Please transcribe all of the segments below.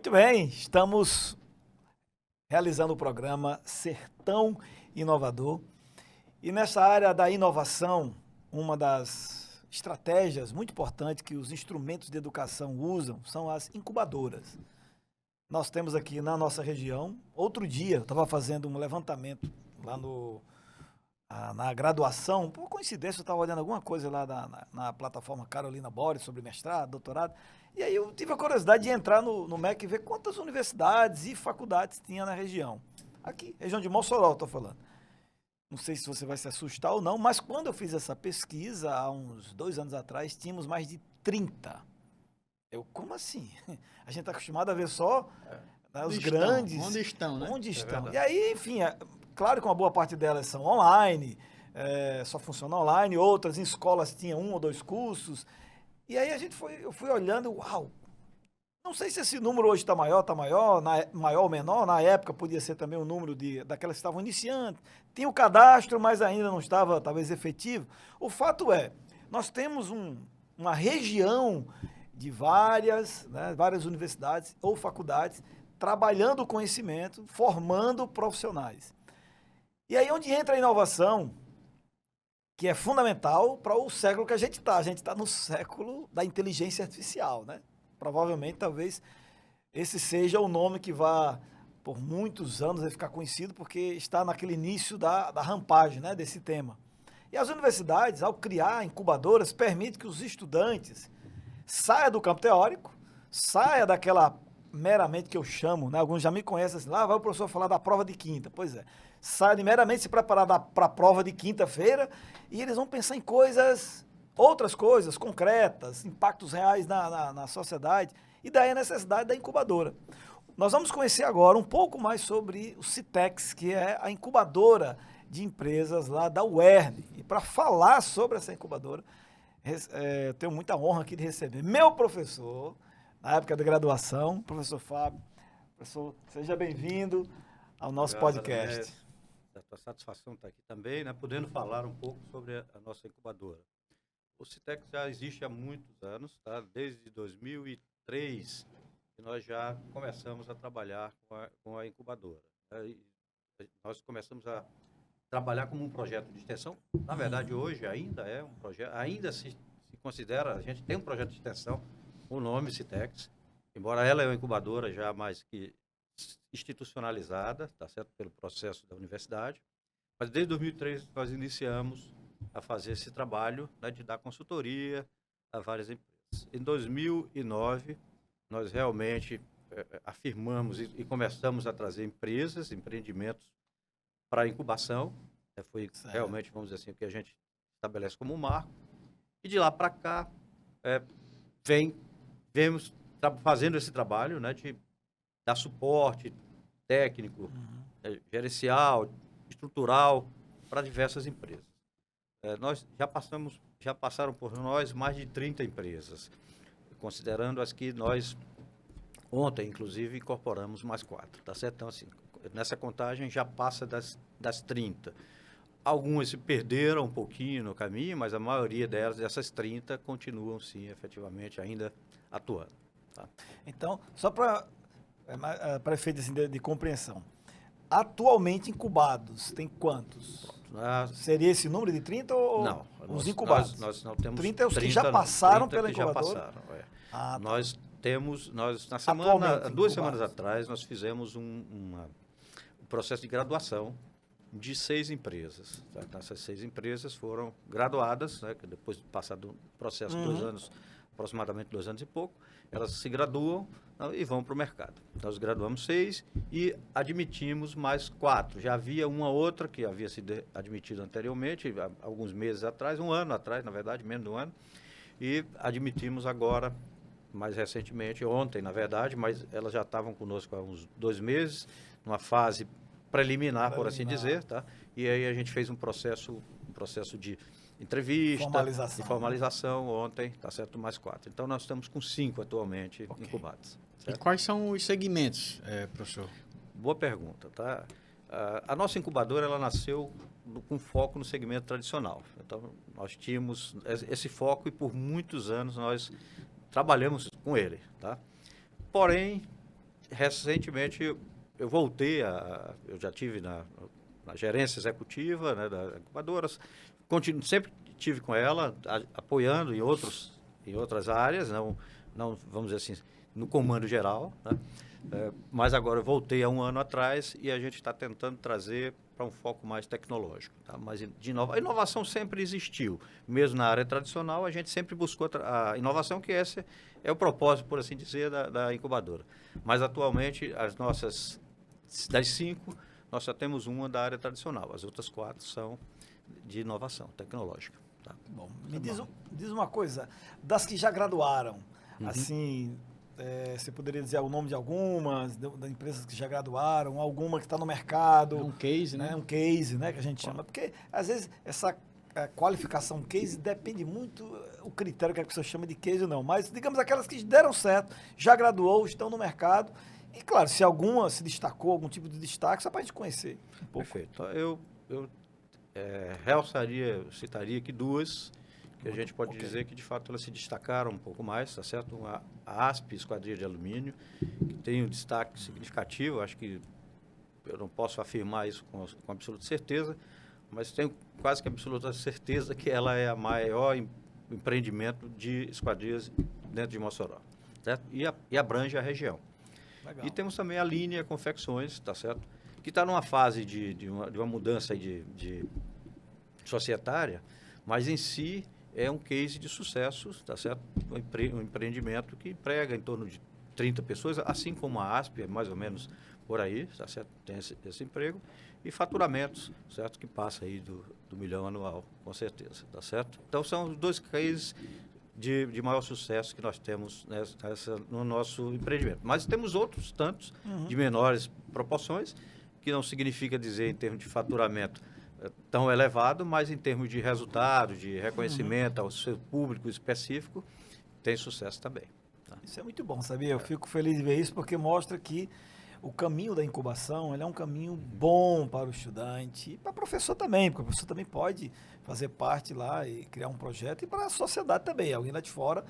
Muito bem, estamos realizando o programa Sertão Inovador. E nessa área da inovação, uma das estratégias muito importantes que os instrumentos de educação usam são as incubadoras. Nós temos aqui na nossa região, outro dia eu estava fazendo um levantamento lá na graduação, por coincidência eu estava olhando alguma coisa lá na plataforma Carolina Boris sobre mestrado, doutorado, e aí eu tive a curiosidade de entrar no MEC e ver quantas universidades e faculdades tinha na região. Aqui, região de Mossoró, estou falando. Não sei se você vai se assustar ou não, mas quando eu fiz essa pesquisa, há uns 2 anos atrás, tínhamos mais de 30. Como assim? A gente está acostumado a ver só né, os grandes. Onde estão, né? Onde estão. E aí, enfim, claro que uma boa parte delas são online, só funciona online, outras em escolas tinham 1 ou 2 cursos. E aí eu fui olhando, uau, não sei se esse número hoje está maior, maior ou menor, na época podia ser também o número daquelas que estavam iniciando. Tinha o cadastro, mas ainda não estava, talvez, efetivo. O fato é, nós temos uma região de várias universidades ou faculdades trabalhando o conhecimento, formando profissionais. E aí onde entra a inovação, que é fundamental para o século que a gente está. A gente está no século da inteligência artificial, né? Provavelmente, talvez, esse seja o nome que vai, por muitos anos, vai ficar conhecido, porque está naquele início da rampagem, né, desse tema. E as universidades, ao criar incubadoras, permitem que os estudantes saiam do campo teórico, saia daquela meramente que eu chamo, né? Alguns já me conhecem assim, lá vai o professor falar da prova de quinta. Pois é, saia de meramente se preparar para a prova de quinta-feira e eles vão pensar em outras coisas concretas, impactos reais na sociedade, e daí a necessidade da incubadora. Nós vamos conhecer agora um pouco mais sobre o Citex, que é a incubadora de empresas lá da UERN. E para falar sobre essa incubadora, eu tenho muita honra aqui de receber meu professor, na época da graduação, professor Fábio. Professor, seja bem-vindo ao nosso podcast. É uma satisfação estar aqui também, né, podendo falar um pouco sobre a nossa incubadora. O Citex já existe há muitos anos, tá? Desde 2003 que nós já começamos a trabalhar com a incubadora. Nós começamos a trabalhar como um projeto de extensão. Na verdade, hoje ainda é um projeto, ainda se considera, a gente tem um projeto de extensão, o nome Citex, embora ela é uma incubadora já mais que institucionalizada, tá certo, pelo processo da universidade, mas desde 2003 nós iniciamos a fazer esse trabalho, né, de dar consultoria a várias empresas. Em 2009, nós realmente afirmamos e começamos a trazer empreendimentos para a incubação. Foi realmente, vamos dizer assim, o que a gente estabelece como marco. E de lá para cá, vemos fazendo esse trabalho, né, de dar suporte técnico, gerencial, estrutural para diversas empresas. Nós já passaram por nós mais de 30 empresas, considerando as que nós ontem, inclusive, incorporamos mais 4, tá certo? Então, assim, nessa contagem já passa das 30. Algumas se perderam um pouquinho no caminho, mas a maioria dessas 30, continuam, sim, efetivamente, ainda atuando. Tá? Então, só para efeito assim, de compreensão, atualmente incubados, tem quantos? Seria esse número de 30 ou não, os incubados? Nós não temos 30 é os que já passaram pela incubadora? Tá. Nós, Atualmente, 2 semanas atrás, nós fizemos um processo de graduação de 6 empresas. Tá? Essas 6 empresas foram graduadas, né, depois de passar do processo 2 anos, aproximadamente 2 anos e pouco, elas se graduam, né, e vão para o mercado. Nós graduamos 6 e admitimos mais 4. Já havia uma outra que havia sido admitida anteriormente, alguns meses atrás, 1 ano atrás, na verdade, menos de 1 ano, e admitimos agora, mais recentemente, ontem, na verdade, mas elas já estavam conosco há uns 2 meses, numa fase preliminar, por assim dizer, tá? E aí a gente fez um processo de entrevista, de formalização ontem, tá certo, mais 4. Então nós estamos com 5 atualmente incubados. Certo? E quais são os segmentos, professor? Boa pergunta, tá? A nossa incubadora, ela nasceu com foco no segmento tradicional. Então nós tínhamos esse foco e por muitos anos nós trabalhamos com ele, tá? Porém, recentemente, eu voltei eu já tive na gerência executiva, né, da incubadora, sempre tive com ela, apoiando em outras áreas, não, vamos dizer assim, no comando geral, né? Mas agora eu voltei há um ano atrás e a gente está tentando trazer para um foco mais tecnológico. Tá? Mas a inovação sempre existiu. Mesmo na área tradicional, a gente sempre buscou a inovação, que esse é o propósito, por assim dizer, da incubadora. Mas atualmente, das 5, nós só temos uma da área tradicional. As outras 4 são de inovação tecnológica. Tá? Bom, diz uma coisa, das que já graduaram, assim, você poderia dizer o nome de algumas, das empresas que já graduaram, alguma que está no mercado. Um case, né? Um case, né, que a gente chama. Porque, às vezes, essa qualificação case depende muito o critério que a pessoa chama de case ou não. Mas, digamos, aquelas que deram certo, já graduou, estão no mercado. E, claro, se alguma se destacou, algum tipo de destaque, só para a gente conhecer um pouco. Perfeito. Eu citaria aqui 2, que a gente pode dizer que, de fato, elas se destacaram um pouco mais, tá certo? A ASP, Esquadrilha de Alumínio, que tem um destaque significativo, acho que eu não posso afirmar isso com absoluta certeza, mas tenho quase que absoluta certeza que ela é a maior empreendimento de esquadrias dentro de Mossoró, certo? E abrange a região. Legal. E temos também a Linha Confecções, tá certo? Que está numa fase de uma mudança de societária, mas em si é um case de sucesso, tá certo? Um empreendimento que emprega em torno de 30 pessoas, assim como a ASP, é mais ou menos por aí, tá certo? Tem esse emprego, e faturamentos, certo? Que passa aí do $1 milhão anual, com certeza, tá certo? Então, são os 2 cases de maior sucesso que nós temos no nosso empreendimento. Mas temos outros tantos, de menores proporções, que não significa dizer, em termos de faturamento, tão elevado, mas em termos de resultado, de reconhecimento ao seu público específico, tem sucesso também. Tá? Isso é muito bom, sabia? Eu fico feliz de ver isso, porque mostra que o caminho da incubação ele é um caminho bom para o estudante e para o professor também, porque o professor também pode fazer parte lá e criar um projeto, e para a sociedade também, alguém lá de fora.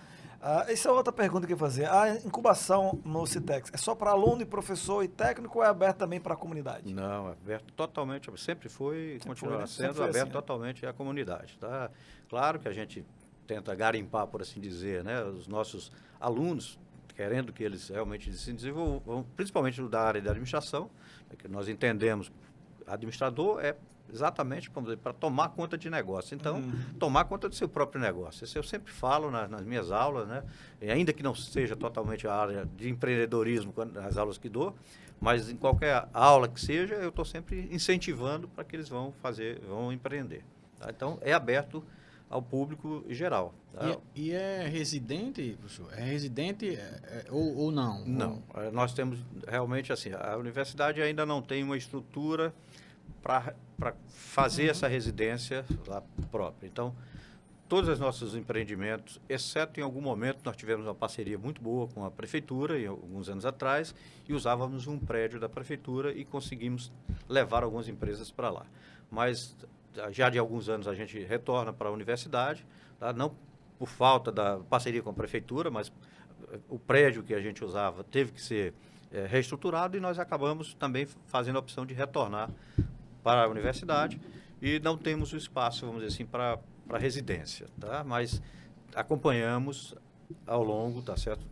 Essa é outra pergunta que eu ia fazer. A incubação no Citex é só para aluno e professor e técnico, ou é aberto também para a comunidade? Não, é aberto totalmente, sempre foi e continuará sendo foi aberto assim, né? totalmente à comunidade. Tá? Claro que a gente tenta garimpar, por assim dizer, né, os nossos alunos, querendo que eles realmente se desenvolvam, principalmente da área da administração, que nós entendemos, administrador é exatamente, vamos dizer, para tomar conta de negócio. Então, tomar conta do seu próprio negócio. Isso eu sempre falo nas minhas aulas, né? E ainda que não seja totalmente a área de empreendedorismo nas aulas que dou, mas em qualquer aula que seja, eu estou sempre incentivando para que eles vão empreender. Tá? Então, é aberto ao público geral. Tá? E é residente, professor? É residente ou não? Não. Nós temos realmente assim, a universidade ainda não tem uma estrutura para fazer essa residência lá própria. Então, todos os nossos empreendimentos, exceto em algum momento, nós tivemos uma parceria muito boa com a prefeitura, alguns anos atrás, e usávamos um prédio da prefeitura e conseguimos levar algumas empresas para lá. Mas já de alguns anos a gente retorna para a universidade, tá? Não por falta da parceria com a prefeitura, mas o prédio que a gente usava teve que ser reestruturado, e nós acabamos também fazendo a opção de retornar para a universidade, e não temos o espaço, vamos dizer assim, para residência, tá? Mas acompanhamos ao longo, tá certo?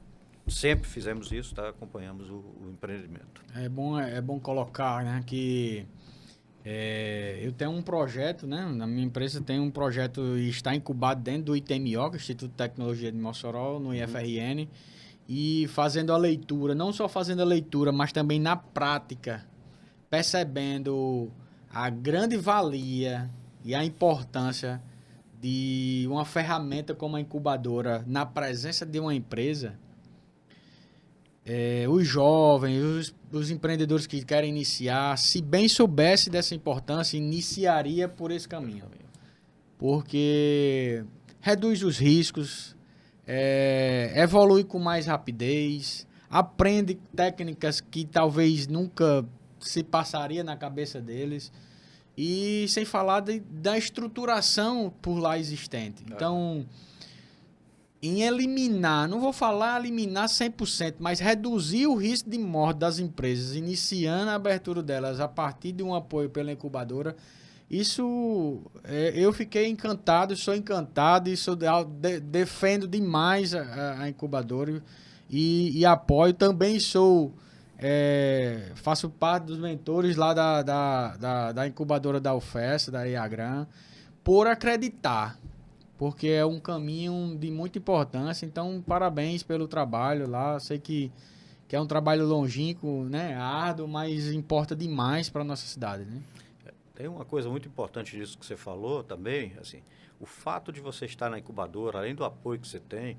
Sempre fizemos isso, tá? Acompanhamos o empreendimento. É bom colocar, né, que eu tenho um projeto, né? Na minha empresa tem um projeto e está incubado dentro do ITMO, que é o Instituto de Tecnologia de Mossoró, no IFRN, e fazendo a leitura, não só fazendo a leitura, mas também na prática, percebendo a grande valia e a importância de uma ferramenta como a incubadora na presença de uma empresa. Os jovens, os empreendedores que querem iniciar, se bem soubesse dessa importância, iniciaria por esse caminho. Porque reduz os riscos, evolui com mais rapidez, aprende técnicas que talvez nunca se passaria na cabeça deles, e sem falar da estruturação por lá existente. Então, em eliminar, não vou falar eliminar 100%, mas reduzir o risco de morte das empresas, iniciando a abertura delas a partir de um apoio pela incubadora. Isso, eu fiquei encantado, sou encantado e defendo demais a incubadora e apoio. Também faço parte dos mentores lá da incubadora da UFES, da IAGRAN, por acreditar, porque é um caminho de muita importância. Então, parabéns pelo trabalho lá. Sei que é um trabalho longínquo, né, árduo, mas importa demais para a nossa cidade, né? Tem uma coisa muito importante disso que você falou também, assim, o fato de você estar na incubadora, além do apoio que você tem,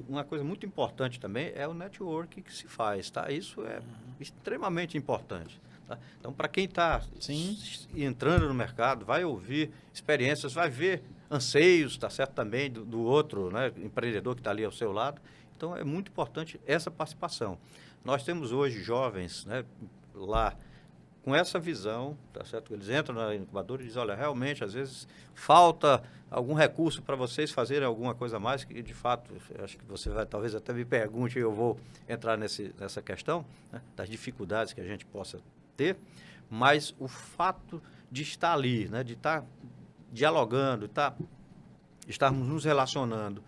uma coisa muito importante também é o network que se faz, tá? Isso é extremamente importante, tá? Então, para quem está entrando no mercado, vai ouvir experiências, vai ver anseios, tá certo, também do outro, né, empreendedor que está ali ao seu lado. Então, é muito importante essa participação. Nós temos hoje jovens, né, lá, com essa visão, tá certo? Eles entram na incubadora e dizem, olha, realmente, às vezes, falta algum recurso para vocês fazerem alguma coisa a mais, que, de fato, acho que você vai, talvez até me pergunte, e eu vou entrar nessa questão, né, das dificuldades que a gente possa ter, mas o fato de estar ali, né, de estar dialogando, estarmos nos relacionando,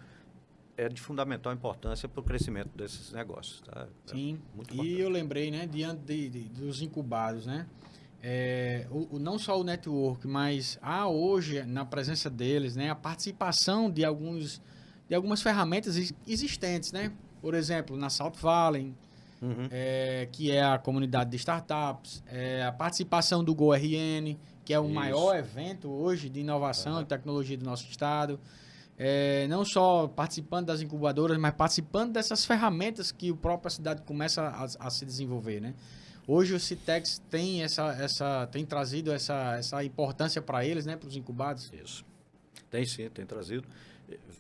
é de fundamental importância para o crescimento desses negócios. Tá? Sim, e eu lembrei, né, diante dos incubados, né, não só o network, mas hoje, na presença deles, né, a participação de algumas ferramentas existentes, né, por exemplo, na Salt Valley, que é a comunidade de startups, a participação do GoRN, que é o maior evento hoje de inovação e tecnologia do nosso estado. Não só participando das incubadoras, mas participando dessas ferramentas que a própria cidade começa a se desenvolver, né? Hoje o Citex tem tem trazido essa importância para eles, né, para os incubados. Isso. Tem sim, tem trazido.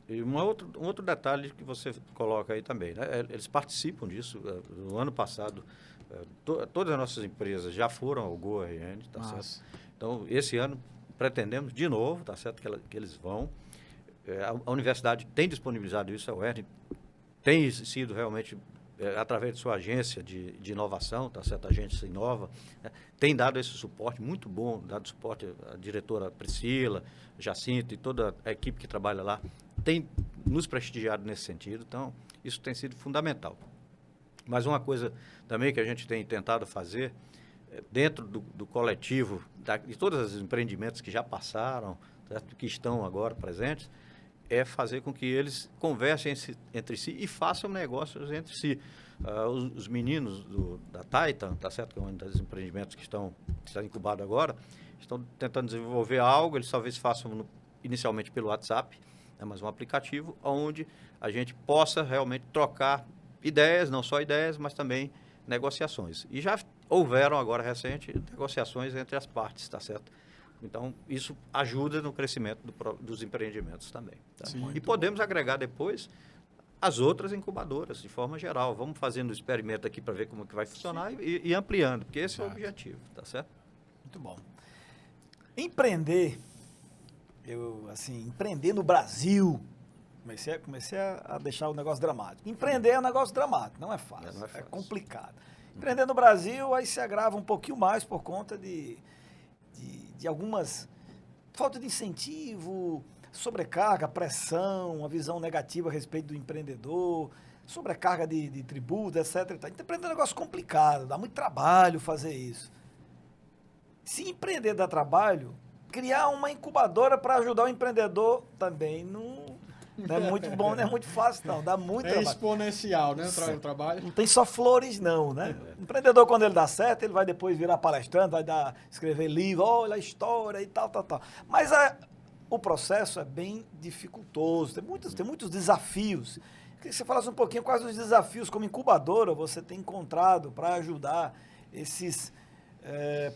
E um outro detalhe que você coloca aí também, né? Eles participam disso. No ano passado, todas as nossas empresas já foram ao GoRN, tá certo? Então, esse ano pretendemos de novo, tá certo, que eles vão. A universidade tem disponibilizado isso, a UERN tem sido realmente, através de sua agência de inovação, tá certo? A agência Inova, né, tem dado esse suporte muito bom, dado suporte à diretora Priscila, Jacinto e toda a equipe que trabalha lá, tem nos prestigiado nesse sentido, então isso tem sido fundamental. Mas uma coisa também que a gente tem tentado fazer, dentro do coletivo, de todos os empreendimentos que já passaram, certo? Que estão agora presentes, é fazer com que eles conversem entre si e façam negócios entre si. Os meninos da Titan, tá certo? Que é um dos empreendimentos que está incubado agora, estão tentando desenvolver algo, eles talvez façam inicialmente pelo WhatsApp, né, mas um aplicativo onde a gente possa realmente trocar ideias, não só ideias, mas também negociações. E já houveram agora recente negociações entre as partes, tá certo? Então, isso ajuda no crescimento dos empreendimentos também. Tá? Sim, e podemos agregar depois as outras incubadoras, de forma geral. Vamos fazendo o experimento aqui para ver como que vai funcionar e ampliando, porque esse é o objetivo, tá certo? Muito bom. Empreender, empreender no Brasil, comecei a deixar o negócio dramático. Empreender é um negócio dramático, não é fácil, Não é fácil. É complicado. Empreender no Brasil, aí se agrava um pouquinho mais por conta de algumas falta de incentivo, sobrecarga, pressão, uma visão negativa a respeito do empreendedor, sobrecarga de tributos, etc. Então, empreender é um negócio complicado, dá muito trabalho fazer isso. Se empreender dá trabalho, criar uma incubadora para ajudar o empreendedor também não é muito bom, não é muito fácil, não. Dá muito trabalho. Exponencial, né, o trabalho. Não tem só flores, não, né? O empreendedor, quando ele dá certo, ele vai depois virar palestrante, escrever livro, olha a história e tal. Mas o processo é bem dificultoso, tem muitos desafios. Queria que você falasse um pouquinho quais os desafios como incubadora você tem encontrado para ajudar esses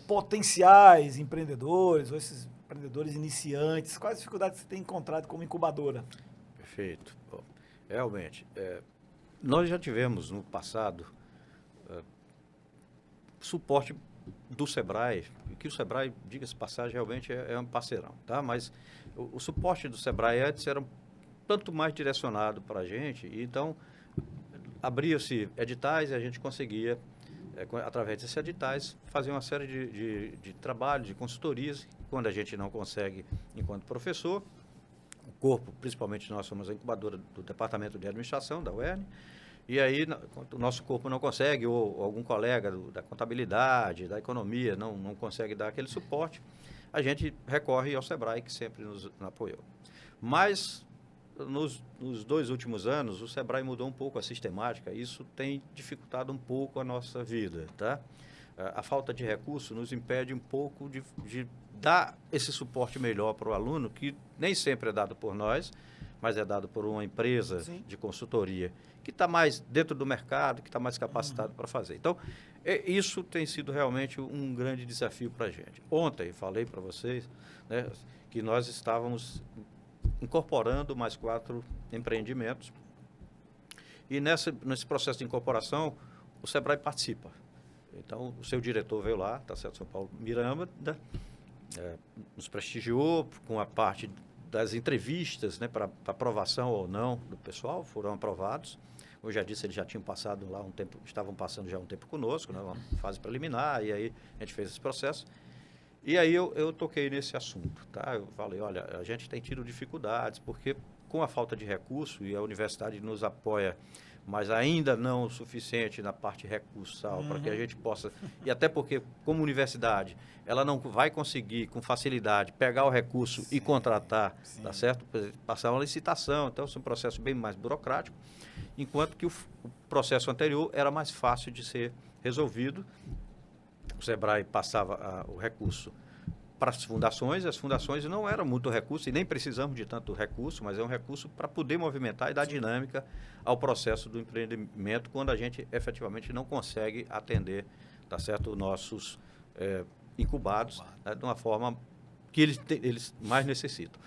potenciais empreendedores ou esses empreendedores iniciantes. Quais as dificuldades você tem encontrado como incubadora? Perfeito. Bom, realmente, nós já tivemos no passado suporte do Sebrae, que o Sebrae, diga-se passagem, realmente é um parceirão, tá? Mas o suporte do Sebrae antes era tanto mais direcionado para a gente. Então, abria-se editais e a gente conseguia, através desses editais, fazer uma série de trabalhos, de consultorias, quando a gente não consegue enquanto professor. O corpo, principalmente nós somos a incubadora do Departamento de Administração, da UERN, e aí o nosso corpo não consegue, ou algum colega da contabilidade, da economia, não consegue dar aquele suporte, a gente recorre ao SEBRAE, que sempre nos apoiou. Mas, nos 2 últimos anos, o SEBRAE mudou um pouco a sistemática, e isso tem dificultado um pouco a nossa vida, tá? A falta de recurso nos impede um pouco de dar esse suporte melhor para o aluno, que nem sempre é dado por nós, mas é dado por uma empresa Sim. de consultoria, que está mais dentro do mercado, que está mais capacitado para fazer. Então, isso tem sido realmente um grande desafio para a gente. Ontem, falei para vocês, né, que nós estávamos incorporando mais 4 empreendimentos, e nesse processo de incorporação, o SEBRAE participa. Então, o seu diretor veio lá, tá certo, São Paulo Miranda, né, nos prestigiou com a parte das entrevistas, né, para aprovação ou não do pessoal, foram aprovados. Eu já disse, eles já tinham passado lá um tempo, estavam passando já um tempo conosco, né, uma fase preliminar, e aí a gente fez esse processo. E aí eu toquei nesse assunto, tá? Eu falei, olha, a gente tem tido dificuldades, porque com a falta de recurso, e a universidade nos apoia, mas ainda não o suficiente na parte recursal, para que a gente possa... E até porque, como universidade, ela não vai conseguir, com facilidade, pegar o recurso Sim. e contratar, Sim. tá certo? Passar uma licitação, então, isso é um processo bem mais burocrático, enquanto que o processo anterior era mais fácil de ser resolvido. O SEBRAE passava o recurso para as fundações não eram muito recurso, e nem precisamos de tanto recurso, mas é um recurso para poder movimentar e dar dinâmica ao processo do empreendimento, quando a gente efetivamente não consegue atender, tá certo, nossos incubados, né, de uma forma que eles mais necessitam.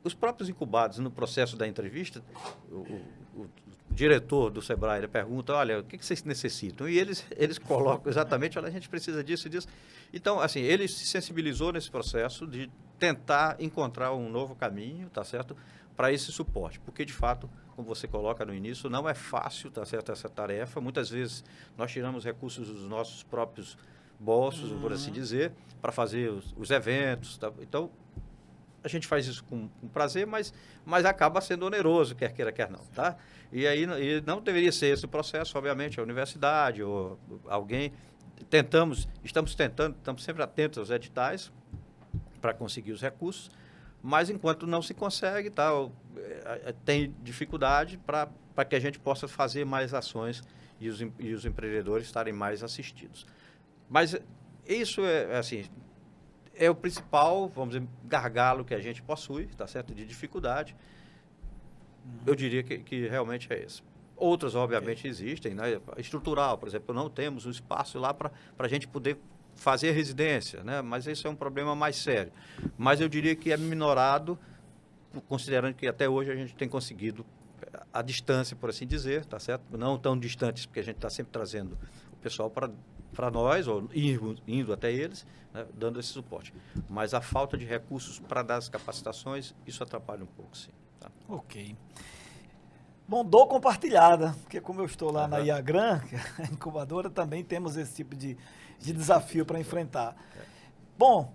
Os próprios incubados, no processo da entrevista, o diretor do SEBRAE ele pergunta, olha, o que vocês necessitam? E eles colocam exatamente, olha, a gente precisa disso e disso. Então, assim, ele se sensibilizou nesse processo de tentar encontrar um novo caminho, tá certo, para esse suporte. Porque, de fato, como você coloca no início, não é fácil, tá certo, essa tarefa. Muitas vezes nós tiramos recursos dos nossos próprios bolsos, por assim dizer, para fazer os eventos. Tá? Então, a gente faz isso com prazer, mas acaba sendo oneroso, quer queira, quer não, tá? E aí não deveria ser esse o processo, obviamente, a universidade ou alguém. Estamos sempre atentos aos editais para conseguir os recursos, mas enquanto não se consegue, tá, tem dificuldade para que a gente possa fazer mais ações e os empreendedores estarem mais assistidos. Mas isso assim... É o principal, vamos dizer, gargalo que a gente possui, tá certo? De dificuldade. Eu diria que realmente é esse. Outras, obviamente, existem, né? Estrutural, por exemplo, não temos um espaço lá para a gente poder fazer residência, né? Mas esse é um problema mais sério. Mas eu diria que é minorado, considerando que até hoje a gente tem conseguido a distância, por assim dizer, tá certo? Não tão distantes, porque a gente está sempre trazendo o pessoal para nós, ou indo até eles, né, dando esse suporte. Mas a falta de recursos para dar as capacitações, isso atrapalha um pouco, sim. Tá? Ok. Bom, dor compartilhada, porque como eu estou lá na IAGRAN, a incubadora, também temos esse tipo de desafio para enfrentar. Bom,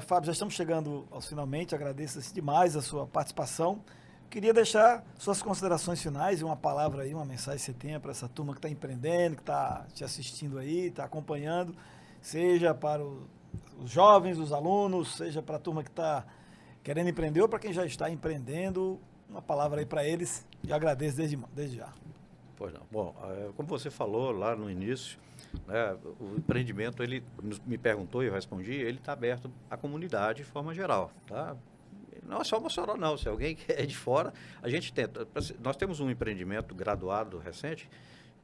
Fábio, já estamos chegando aos finalmente, agradeço demais a sua participação. Queria deixar suas considerações finais e uma palavra aí, uma mensagem que você tenha para essa turma que está empreendendo, que está te assistindo aí, está acompanhando, seja para os jovens, os alunos, seja para a turma que está querendo empreender ou para quem já está empreendendo, uma palavra aí para eles e agradeço desde já. Pois não. Bom, como você falou lá no início, né, o empreendimento, ele me perguntou e eu respondi, ele está aberto à comunidade de forma geral, tá? Não é só Mossoró, não. Se alguém que é de fora, a gente tenta. Nós temos um empreendimento graduado recente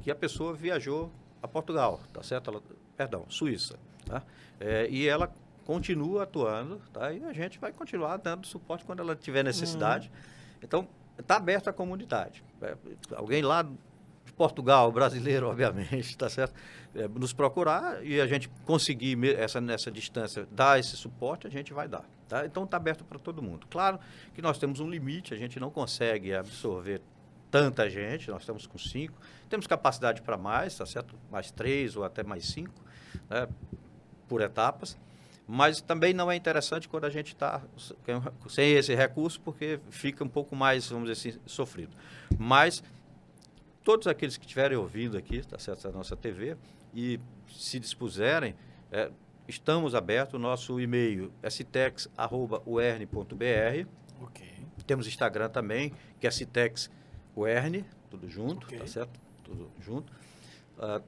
que a pessoa viajou a Portugal, tá certo? Suíça, tá? E ela continua atuando, tá? E a gente vai continuar dando suporte quando ela tiver necessidade. Então, está aberto à comunidade. Alguém lá Portugal, brasileiro, obviamente, tá certo? Nos procurar e a gente conseguir nessa distância dar esse suporte, a gente vai dar. Tá? Então está aberto para todo mundo. Claro que nós temos um limite, a gente não consegue absorver tanta gente, nós estamos com 5, temos capacidade para mais, tá certo? Mais 3 ou até mais 5, né? Por etapas, mas também não é interessante quando a gente está sem esse recurso, porque fica um pouco mais, vamos dizer assim, sofrido. Mas todos aqueles que estiverem ouvindo aqui, tá certo, a nossa TV, e se dispuserem, estamos abertos, o nosso e-mail é citex@uern.br. Ok. Temos Instagram também, que é citex_uern, tudo junto, Ok. tá certo? Tudo junto.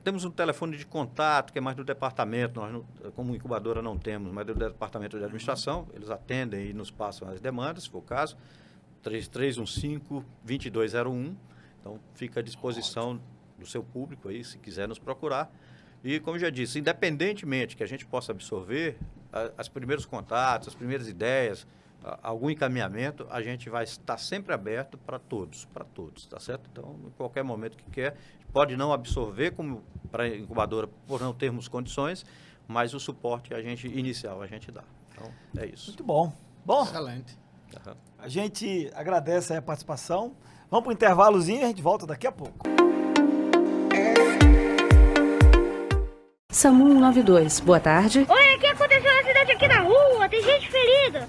Temos um telefone de contato, que é mais do departamento, nós, como incubadora, não temos, mas do departamento de administração, eles atendem e nos passam as demandas, se for o caso, 3315-2201. Então, fica à disposição do seu público aí, se quiser nos procurar. E, como eu já disse, independentemente que a gente possa absorver os primeiros contatos, as primeiras ideias, algum encaminhamento, a gente vai estar sempre aberto para todos, tá certo? Então, em qualquer momento que quer, pode não absorver como para a incubadora por não termos condições, mas o suporte inicial a gente dá. Então, é isso. Muito bom. Bom, Excelente. Uhum. a gente agradece aí a participação. Vamos para o intervalozinho e a gente volta daqui a pouco. SAMU 192, boa tarde. Oi, o que aconteceu na cidade aqui na rua? Tem gente ferida.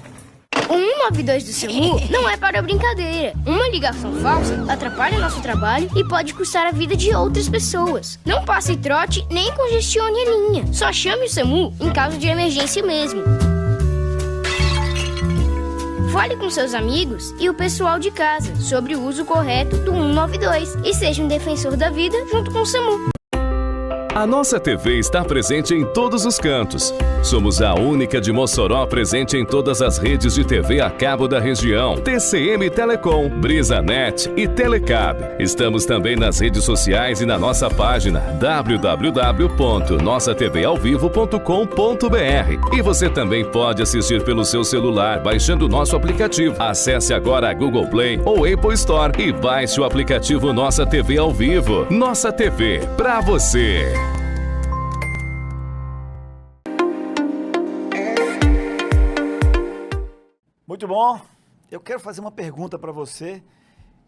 O 192 do SAMU não é para brincadeira. Uma ligação falsa atrapalha nosso trabalho e pode custar a vida de outras pessoas. Não passe trote nem congestione a linha. Só chame o SAMU em caso de emergência mesmo. Fale com seus amigos e o pessoal de casa sobre o uso correto do 192 e seja um defensor da vida junto com o SAMU. A nossa TV está presente em todos os cantos. Somos a única de Mossoró presente em todas as redes de TV a cabo da região. TCM Telecom, BrisaNet e Telecab. Estamos também nas redes sociais e na nossa página www.nossaTVAovivo.com.br. E você também pode assistir pelo seu celular baixando o nosso aplicativo. Acesse agora a Google Play ou Apple Store e baixe o aplicativo Nossa TV ao Vivo. Nossa TV, pra você. Muito bom. Eu quero fazer uma pergunta para você.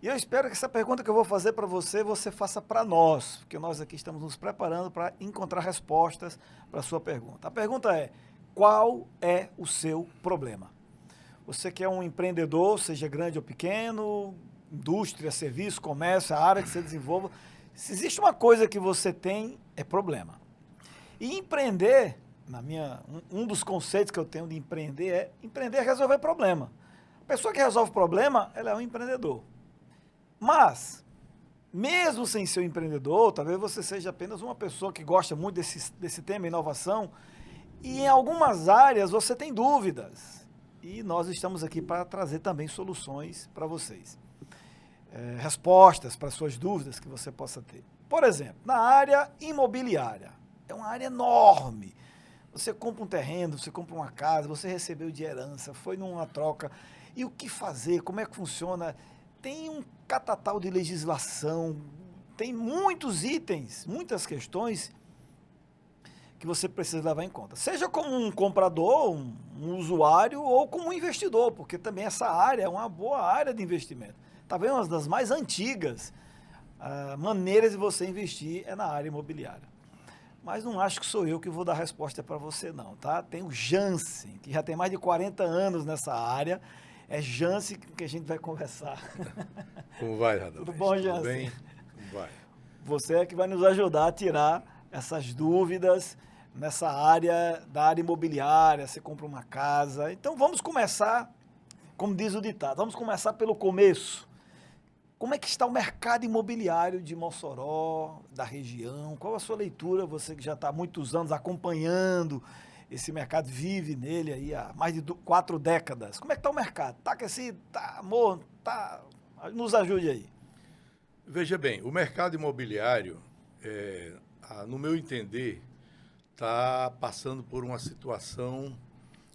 E eu espero que essa pergunta que eu vou fazer para você, você faça para nós. Porque nós aqui estamos nos preparando para encontrar respostas para a sua pergunta. A pergunta é: qual é o seu problema? Você que é um empreendedor, seja grande ou pequeno, indústria, serviço, comércio, a área que você desenvolva, se existe uma coisa que você tem, é problema. E empreender, um dos conceitos que eu tenho de empreender é resolver problema. A pessoa que resolve problema, ela é um empreendedor. Mas, mesmo sem ser um empreendedor, talvez você seja apenas uma pessoa que gosta muito desse tema, inovação, e em algumas áreas você tem dúvidas. E nós estamos aqui para trazer também soluções para vocês. Respostas para suas dúvidas que você possa ter. Por exemplo, na área imobiliária. É uma área enorme. Você compra um terreno, você compra uma casa, você recebeu de herança, foi numa troca. E o que fazer? Como é que funciona? Tem um catatal de legislação, tem muitos itens, muitas questões que você precisa levar em conta. Seja como um comprador, um usuário ou como um investidor, porque também essa área é uma boa área de investimento. Talvez uma das mais antigas maneiras de você investir é na área imobiliária. Mas não acho que sou eu que vou dar a resposta para você não, tá? Tem o Jansen, que já tem mais de 40 anos nessa área. É Jansen que a gente vai conversar. Como vai, Radamés? Tudo bom, Jansen? Tudo bem? Como vai? Você é que vai nos ajudar a tirar essas dúvidas nessa área da área imobiliária, você compra uma casa. Então vamos começar, como diz o ditado, vamos começar pelo começo. Como é que está o mercado imobiliário de Mossoró, da região? Qual a sua leitura? Você que já está há muitos anos acompanhando esse mercado, vive nele aí há mais de 4 décadas. Como é que está o mercado? Está aquecido? Está morno? Tá... Nos ajude aí. Veja bem, o mercado imobiliário, no meu entender, está passando por uma situação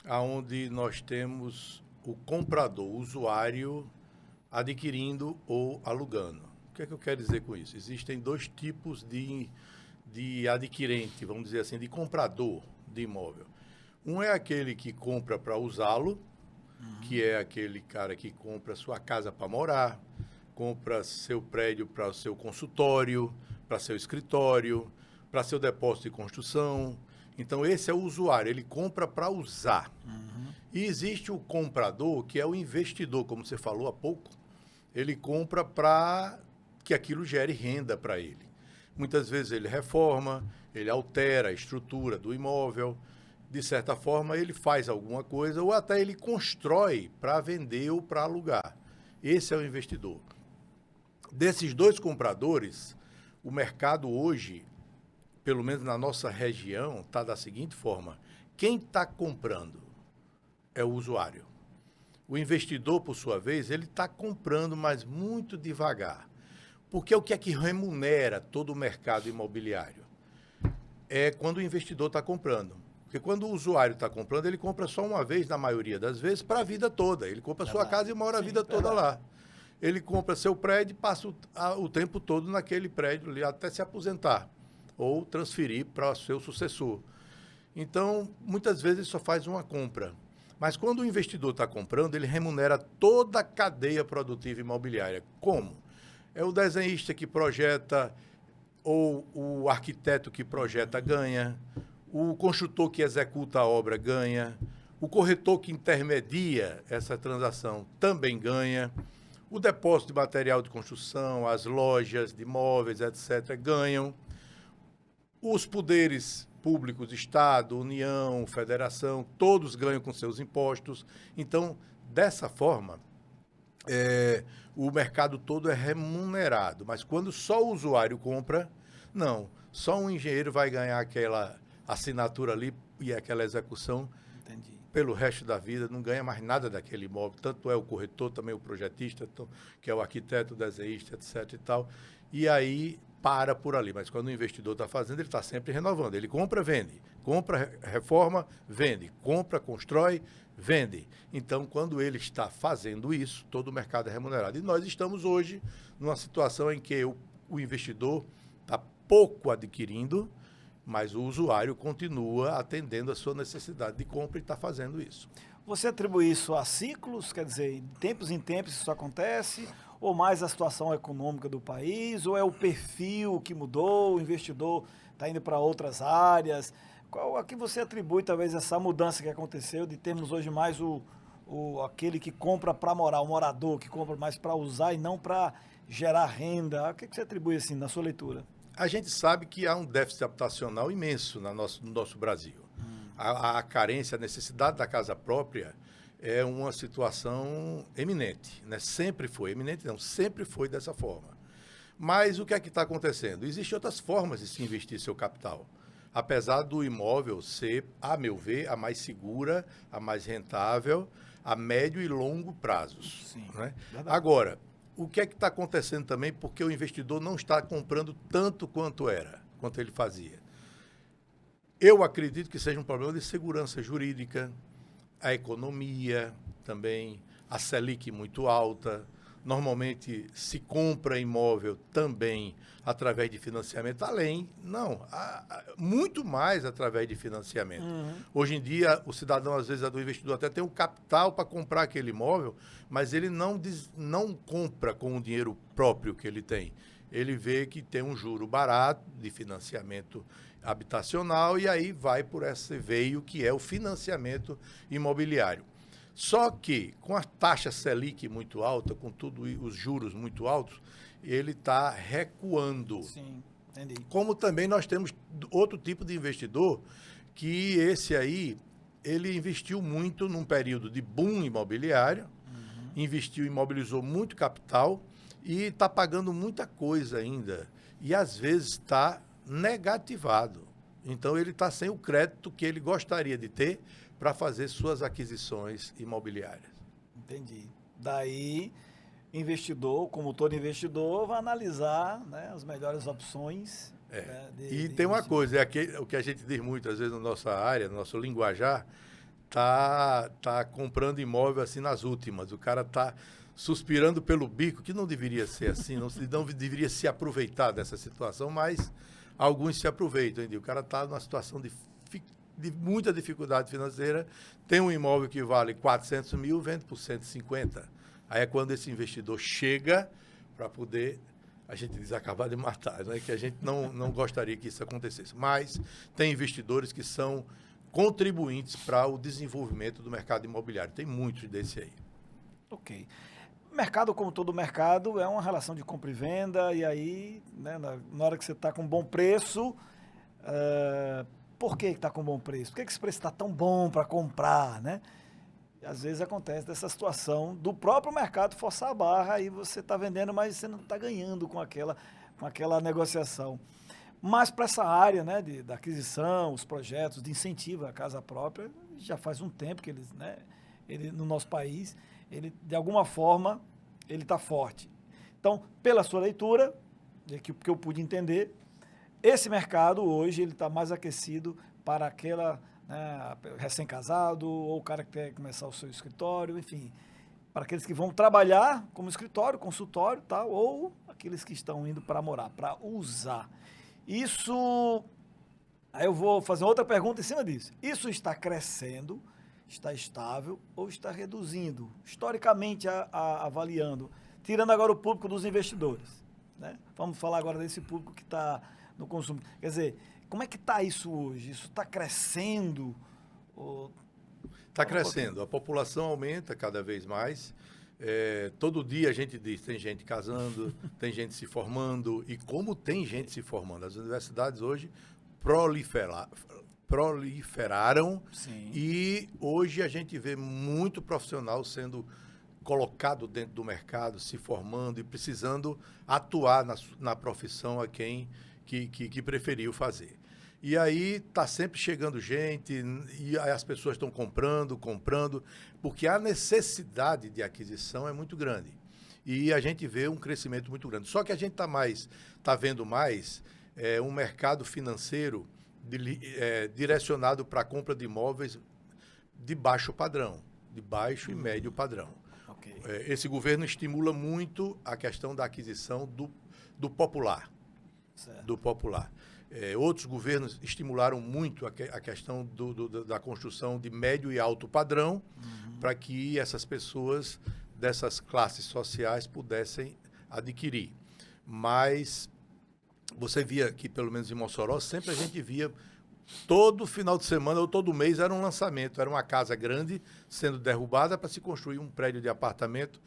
onde nós temos o comprador, o usuário, adquirindo ou alugando. que é que eu quero dizer com isso? Existem dois tipos de adquirente, vamos dizer assim, de comprador de imóvel. Um é aquele que compra para usá-lo, que é aquele cara que compra sua casa para morar, compra seu prédio para o seu consultório, para seu escritório, para seu depósito de construção. Então, esse é o usuário, ele compra para usar. E existe o comprador, que é o investidor, como você falou há pouco. Ele compra para que aquilo gere renda para ele. Muitas vezes ele reforma, ele altera a estrutura do imóvel, de certa forma ele faz alguma coisa ou até ele constrói para vender ou para alugar. Esse é o investidor. Desses dois compradores, o mercado hoje, pelo menos na nossa região, está da seguinte forma: quem está comprando é o usuário. O investidor, por sua vez, ele está comprando, mas muito devagar. Porque o que é que remunera todo o mercado imobiliário? É quando o investidor está comprando. Porque quando o usuário está comprando, ele compra só uma vez, na maioria das vezes, para a vida toda. Ele compra sua casa e mora a vida toda lá. Ele compra seu prédio e passa o tempo todo naquele prédio ali, até se aposentar ou transferir para o seu sucessor. Então, muitas vezes ele só faz uma compra. Mas quando o investidor está comprando, ele remunera toda a cadeia produtiva imobiliária. Como? É o desenhista que projeta, ou o arquiteto que projeta ganha, o construtor que executa a obra ganha, o corretor que intermedia essa transação também ganha, o depósito de material de construção, as lojas de imóveis, etc., ganham. Os poderes públicos, Estado, União, Federação, todos ganham com seus impostos. Então, dessa forma, o mercado todo é remunerado. Mas quando só o usuário compra, não. Só um engenheiro vai ganhar aquela assinatura ali e aquela execução. Entendi. Pelo resto da vida, não ganha mais nada daquele imóvel. Tanto é o corretor, também o projetista, que é o arquiteto, o desenhista, etc. e tal. E aí para por ali. Mas quando o investidor está fazendo, ele está sempre renovando. Ele compra, vende. Compra, reforma, vende. Compra, constrói, vende. Então, quando ele está fazendo isso, todo o mercado é remunerado. E nós estamos hoje numa situação em que o investidor está pouco adquirindo, mas o usuário continua atendendo a sua necessidade de compra e está fazendo isso. Você atribui isso a ciclos, quer dizer, de tempos em tempos isso acontece, ou mais a situação econômica do país, ou é o perfil que mudou, o investidor está indo para outras áreas? Qual a que você atribui talvez essa mudança que aconteceu de termos hoje mais aquele que compra para morar, o morador que compra mais para usar e não para gerar renda? O que você atribui assim na sua leitura? A gente sabe que há um déficit habitacional imenso no nosso Brasil. A carência, a necessidade da casa própria é uma situação eminente, né? Sempre foi, eminente não, sempre foi dessa forma. Mas o que é que está acontecendo? Existem outras formas de se investir seu capital. Apesar do imóvel ser, a meu ver, a mais segura, a mais rentável, a médio e longo prazos. Sim, né? Agora, o que é que está acontecendo também? Porque o investidor não está comprando tanto quanto ele fazia. Eu acredito que seja um problema de segurança jurídica, a economia também, a Selic muito alta. Normalmente se compra imóvel também através de financiamento, muito mais através de financiamento. Hoje em dia, o cidadão, às vezes, o investidor até tem o capital para comprar aquele imóvel, mas ele não compra com o dinheiro próprio que ele tem. Ele vê que tem um juro barato de financiamento habitacional e aí vai por esse veio que é o financiamento imobiliário. Só que, com a taxa Selic muito alta, com tudo os juros muito altos, ele está recuando. Sim, entendi. Como também nós temos outro tipo de investidor, que esse aí, ele investiu muito num período de boom imobiliário, imobilizou muito capital e está pagando muita coisa ainda. E, às vezes, está negativado. Então, ele está sem o crédito que ele gostaria de ter para fazer suas aquisições imobiliárias. Entendi. Daí, investidor, como todo investidor, vai analisar, né, as melhores opções. Né, e tem uma coisa, o que a gente diz muito, às vezes, na nossa área, no nosso linguajar, tá comprando imóvel assim nas últimas. O cara tá suspirando pelo bico, que não deveria ser assim, não deveria se aproveitar dessa situação, mas alguns se aproveitam. O cara está numa situação de muita dificuldade financeira, tem um imóvel que vale 400 mil, vende por 150. Aí é quando esse investidor chega para poder, a gente diz, acabar de matar, né? Que a gente não gostaria que isso acontecesse. Mas tem investidores que são contribuintes para o desenvolvimento do mercado imobiliário. Tem muitos desse aí. Ok. Mercado, como todo mercado, é uma relação de compra e venda, e aí, né, na hora que você está com bom preço, por que está com bom preço? Por que esse preço está tão bom para comprar, né? E às vezes acontece dessa situação do próprio mercado forçar a barra, e você está vendendo, mas você não está ganhando com aquela negociação. Mas para essa área, né, da aquisição, os projetos de incentivo à casa própria, já faz um tempo que eles, né, no nosso país, ele, de alguma forma, ele está forte. Então, pela sua leitura, que eu pude entender, esse mercado hoje ele está mais aquecido para aquela, né, recém-casado, ou o cara que quer começar o seu escritório, enfim, para aqueles que vão trabalhar como escritório, consultório, tal, ou aqueles que estão indo para morar, para usar. Isso, aí eu vou fazer outra pergunta em cima disso. Isso está crescendo, está estável ou está reduzindo, historicamente avaliando, tirando agora o público dos investidores, né? Vamos falar agora desse público que está no consumo. Quer dizer, como é que está isso hoje? Isso está crescendo? Está crescendo, a população aumenta cada vez mais. Todo dia a gente diz, tem gente casando, tem gente se formando, e como tem gente se formando. As universidades hoje proliferaram. Sim. E hoje a gente vê muito profissional sendo colocado dentro do mercado, se formando e precisando atuar na profissão a quem que preferiu fazer. E aí está sempre chegando gente, e as pessoas estão comprando, porque a necessidade de aquisição é muito grande. E a gente vê um crescimento muito grande. Só que a gente está vendo mais um mercado financeiro direcionado para a compra de imóveis de baixo padrão, de baixo e médio padrão. Okay. Esse governo estimula muito a questão da aquisição do popular. Certo. Do popular. Outros governos estimularam muito a questão da construção de médio e alto padrão, para que essas pessoas dessas classes sociais pudessem adquirir. Mas você via que, pelo menos em Mossoró, sempre a gente via, todo final de semana ou todo mês era um lançamento, era uma casa grande sendo derrubada para se construir um prédio de apartamento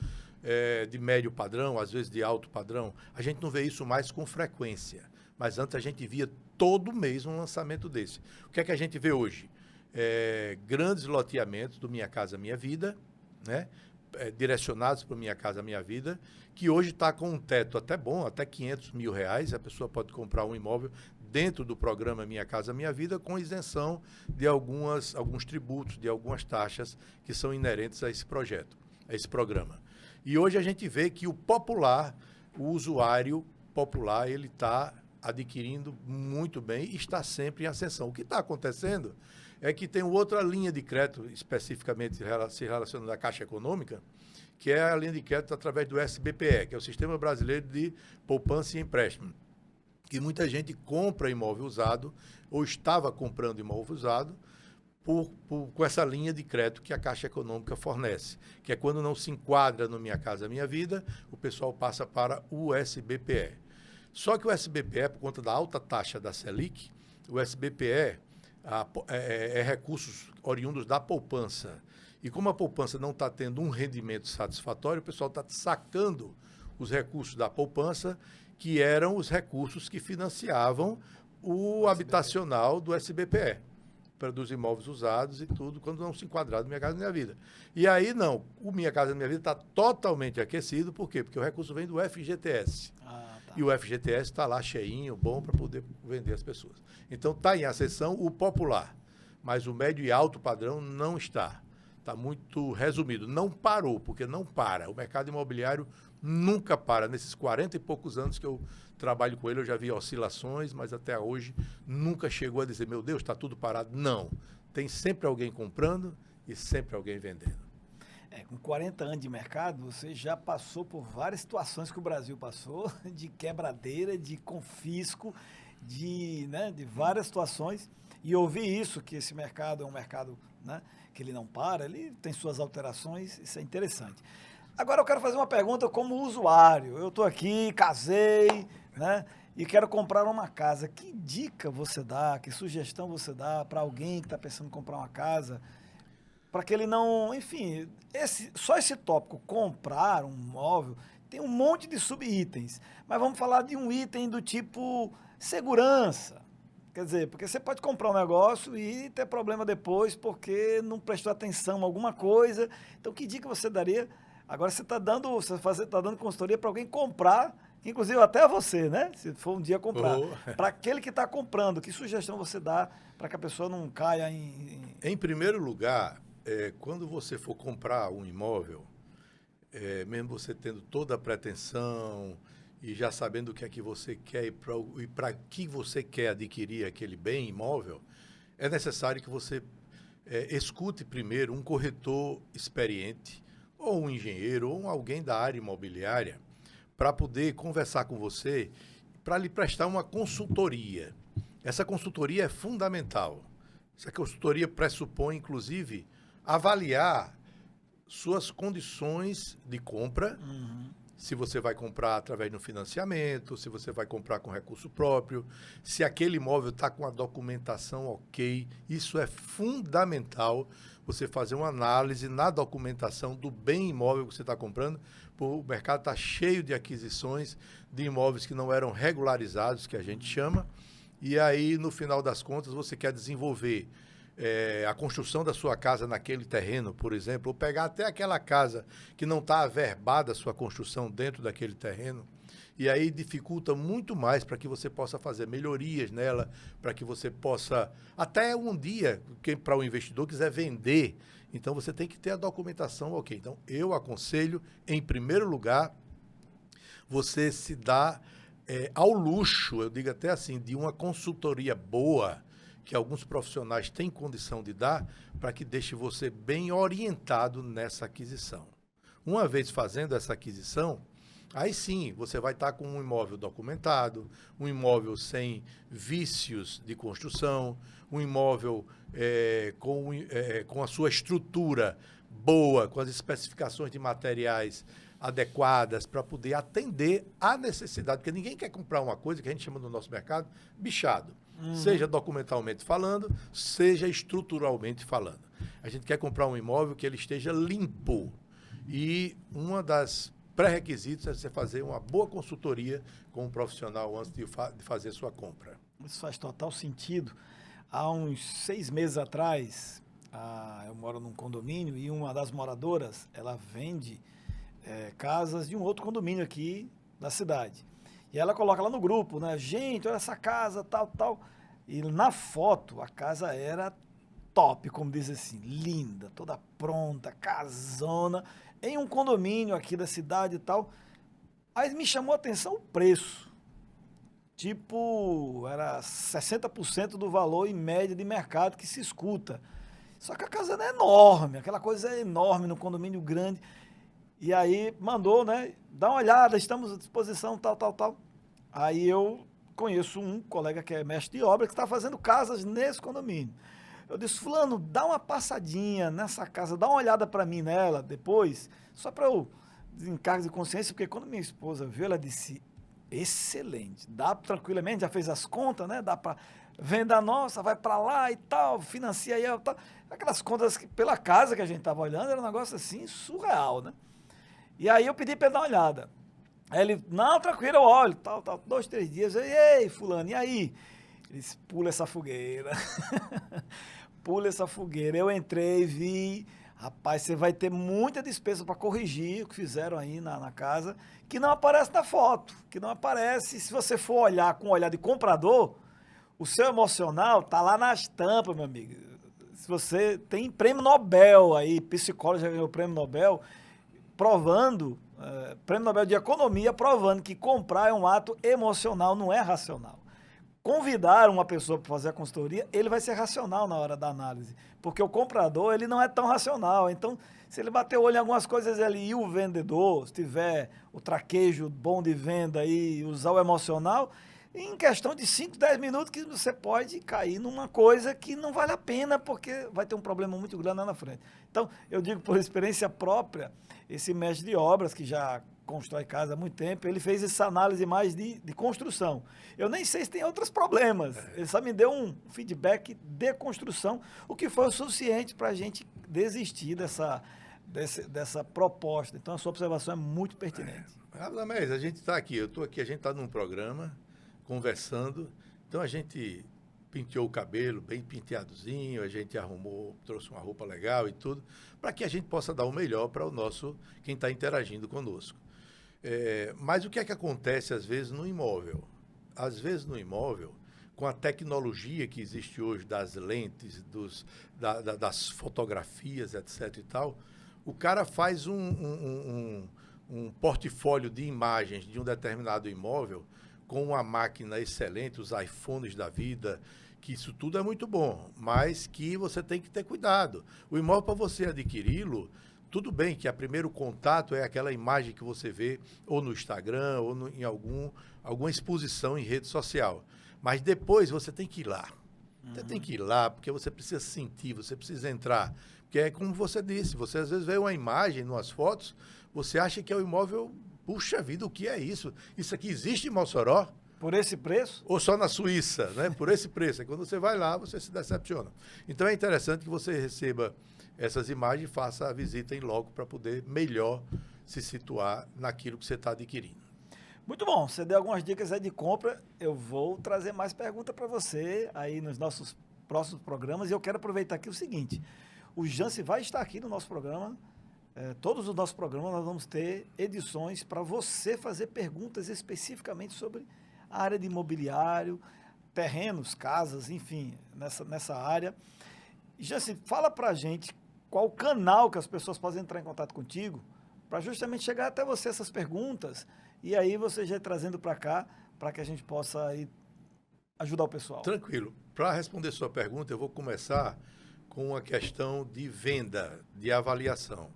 de médio padrão, às vezes de alto padrão. A gente não vê isso mais com frequência, mas antes a gente via todo mês um lançamento desse. O que é que a gente vê hoje? Grandes loteamentos do Minha Casa Minha Vida, né? Direcionados para Minha Casa Minha Vida, que hoje está com um teto até bom, até R$500 mil, a pessoa pode comprar um imóvel dentro do programa Minha Casa Minha Vida, com isenção de alguns tributos, de algumas taxas que são inerentes a esse projeto, a esse programa. E hoje a gente vê que o usuário popular, ele está adquirindo muito bem e está sempre em ascensão. O que está acontecendo é que tem outra linha de crédito, especificamente se relacionando à Caixa Econômica, que é a linha de crédito através do SBPE, que é o Sistema Brasileiro de Poupança e Empréstimo, que muita gente compra imóvel usado ou estava comprando imóvel usado com essa linha de crédito que a Caixa Econômica fornece, que é quando não se enquadra no Minha Casa Minha Vida, o pessoal passa para o SBPE. Só que o SBPE, por conta da alta taxa da Selic, o SBPE é recursos oriundos da poupança. E como a poupança não está tendo um rendimento satisfatório, o pessoal está sacando os recursos da poupança, que eram os recursos que financiavam o habitacional do SBPE, dos imóveis usados e tudo, quando não se enquadrar no Minha Casa Minha Vida. E aí, não, o Minha Casa Minha Vida está totalmente aquecido, por quê? Porque o recurso vem do FGTS. Tá. E o FGTS está lá cheinho, bom, para poder vender as pessoas. Então, está em ascensão o popular, mas o médio e alto padrão não está. Está muito resumido. Não parou, porque não para. O mercado imobiliário nunca para. Nesses 40 e poucos anos que eu trabalho com ele, eu já vi oscilações, mas até hoje nunca chegou a dizer, meu Deus, está tudo parado. Não. Tem sempre alguém comprando e sempre alguém vendendo. Com 40 anos de mercado, você já passou por várias situações que o Brasil passou, de quebradeira, de confisco, de várias situações. E eu ouvi isso, que esse mercado é um mercado, né, que ele não para, ele tem suas alterações, isso é interessante. Agora eu quero fazer uma pergunta como usuário. Eu estou aqui, casei, né, e quero comprar uma casa. Que dica você dá, que sugestão você dá para alguém que está pensando em comprar uma casa, para que ele não, enfim, só esse tópico, comprar um imóvel, tem um monte de sub-itens, mas vamos falar de um item do tipo segurança. Quer dizer, porque você pode comprar um negócio e ter problema depois porque não prestou atenção a alguma coisa. Então, que dica você daria? Agora você está dando consultoria para alguém comprar, inclusive até você, né? Se for um dia comprar. Para aquele que está comprando, que sugestão você dá para que a pessoa não caia em... Em primeiro lugar, quando você for comprar um imóvel, mesmo você tendo toda a pretensão e já sabendo o que é que você quer e para que você quer adquirir aquele bem imóvel, é necessário que você escute primeiro um corretor experiente, ou um engenheiro, ou alguém da área imobiliária, para poder conversar com você, para lhe prestar uma consultoria. Essa consultoria é fundamental. Essa consultoria pressupõe, inclusive, avaliar suas condições de compra, se você vai comprar através do financiamento, se você vai comprar com recurso próprio, se aquele imóvel está com a documentação ok. Isso é fundamental, você fazer uma análise na documentação do bem imóvel que você está comprando. O mercado está cheio de aquisições de imóveis que não eram regularizados, que a gente chama, e aí, no final das contas, você quer desenvolver a construção da sua casa naquele terreno, por exemplo, ou pegar até aquela casa que não está averbada a sua construção dentro daquele terreno, e aí dificulta muito mais para que você possa fazer melhorias nela, para que você possa, até um dia, para o investidor quiser vender, então você tem que ter a documentação ok. Então, eu aconselho, em primeiro lugar, você se dá ao luxo, eu digo até assim, de uma consultoria boa, que alguns profissionais têm condição de dar, para que deixe você bem orientado nessa aquisição. Uma vez fazendo essa aquisição, aí sim, você vai estar com um imóvel documentado, um imóvel sem vícios de construção, um imóvel com a sua estrutura boa, com as especificações de materiais adequadas para poder atender à necessidade, porque ninguém quer comprar uma coisa que a gente chama no nosso mercado bichado, seja documentalmente falando, seja estruturalmente falando. A gente quer comprar um imóvel que ele esteja limpo, e uma das pré-requisitos é você fazer uma boa consultoria com um profissional antes de fazer sua compra. Isso faz total sentido. Há uns 6 meses atrás, eu moro num condomínio e uma das moradoras, ela vende casas de um outro condomínio aqui da cidade. E ela coloca lá no grupo, né? Gente, olha essa casa, tal, tal. E na foto, a casa era top, como diz assim, linda, toda pronta, casona, em um condomínio aqui da cidade e tal. Aí me chamou a atenção o preço. Tipo, era 60% do valor em média de mercado que se escuta. Só que a casa é enorme, aquela coisa é enorme no condomínio grande. E aí mandou, né? Dá uma olhada, estamos à disposição, tal, tal, tal. Aí eu conheço um colega que é mestre de obra que está fazendo casas nesse condomínio. Eu disse, fulano, dá uma passadinha nessa casa, dá uma olhada para mim nela depois, só para eu encargo de consciência, porque quando minha esposa viu, ela disse, excelente, dá tranquilamente, já fez as contas, né? Dá para venda nossa, vai para lá e tal, financia aí, tal. Aquelas contas que, pela casa que a gente estava olhando, era um negócio assim surreal, né? E aí eu pedi para ele dar uma olhada. Aí ele, não, tranquilo, eu olho, tal, 2, 3 dias. Eu, ei, fulano, e aí? Ele disse, pula essa fogueira. Pula essa fogueira. Eu entrei, vi, rapaz, você vai ter muita despesa para corrigir o que fizeram aí na casa, que não aparece na foto, que não aparece. Se você for olhar com um olhar de comprador, o seu emocional tá lá nas tampas, meu amigo. Se você tem prêmio Nobel aí, psicólogo já ganhou o prêmio Nobel, provando, prêmio Nobel de Economia, provando que comprar é um ato emocional, não é racional. convidar uma pessoa para fazer a consultoria, ele vai ser racional na hora da análise, porque o comprador ele não é tão racional. Então, se ele bater o olho em algumas coisas ali e o vendedor, se tiver o traquejo bom de venda e usar o emocional, em questão de 5, 10 minutos que você pode cair numa coisa que não vale a pena, porque vai ter um problema muito grande lá na frente. Então, eu digo por experiência própria, esse mestre de obras, que já constrói casa há muito tempo, ele fez essa análise mais de construção. Eu nem sei se tem outros problemas. Ele só me deu um feedback de construção, o que foi o suficiente para a gente desistir dessa proposta. Então, a sua observação é muito pertinente. Mas a gente está aqui, eu estou aqui, a gente está num programa, conversando, então a gente penteou o cabelo bem penteadozinho, a gente arrumou, trouxe uma roupa legal e tudo, para que a gente possa dar o melhor para o nosso, quem está interagindo conosco. Mas o que é que acontece às vezes no imóvel? Às vezes no imóvel, com a tecnologia que existe hoje das lentes, das fotografias, etc e tal, o cara faz um portfólio de imagens de um determinado imóvel com uma máquina excelente, os iPhones da vida, que isso tudo é muito bom, mas que você tem que ter cuidado. O imóvel, para você adquiri-lo, tudo bem que o primeiro contato é aquela imagem que você vê ou no Instagram ou em alguma exposição em rede social. Mas depois você tem que ir lá. Você tem que ir lá porque você precisa sentir, você precisa entrar. Porque é como você disse, você às vezes vê uma imagem, umas fotos, você acha que é o imóvel... Puxa vida, o que é isso? Isso aqui existe em Mossoró? Por esse preço? Ou só na Suíça, né? Por esse preço. Quando você vai lá, você se decepciona. Então é interessante que você receba essas imagens e faça a visita em loco para poder melhor se situar naquilo que você está adquirindo. Muito bom. Você deu algumas dicas aí de compra. Eu vou trazer mais perguntas para você aí nos nossos próximos programas. E eu quero aproveitar aqui o seguinte. O Janci vai estar aqui no nosso programa. Todos os nossos programas nós vamos ter edições para você fazer perguntas especificamente sobre a área de imobiliário, terrenos, casas, enfim, nessa área. Janci, fala para a gente qual o canal que as pessoas podem entrar em contato contigo para justamente chegar até você essas perguntas e aí você já ir trazendo para cá para que a gente possa aí ajudar o pessoal. Tranquilo. Para responder sua pergunta, eu vou começar com a questão de venda, de avaliação.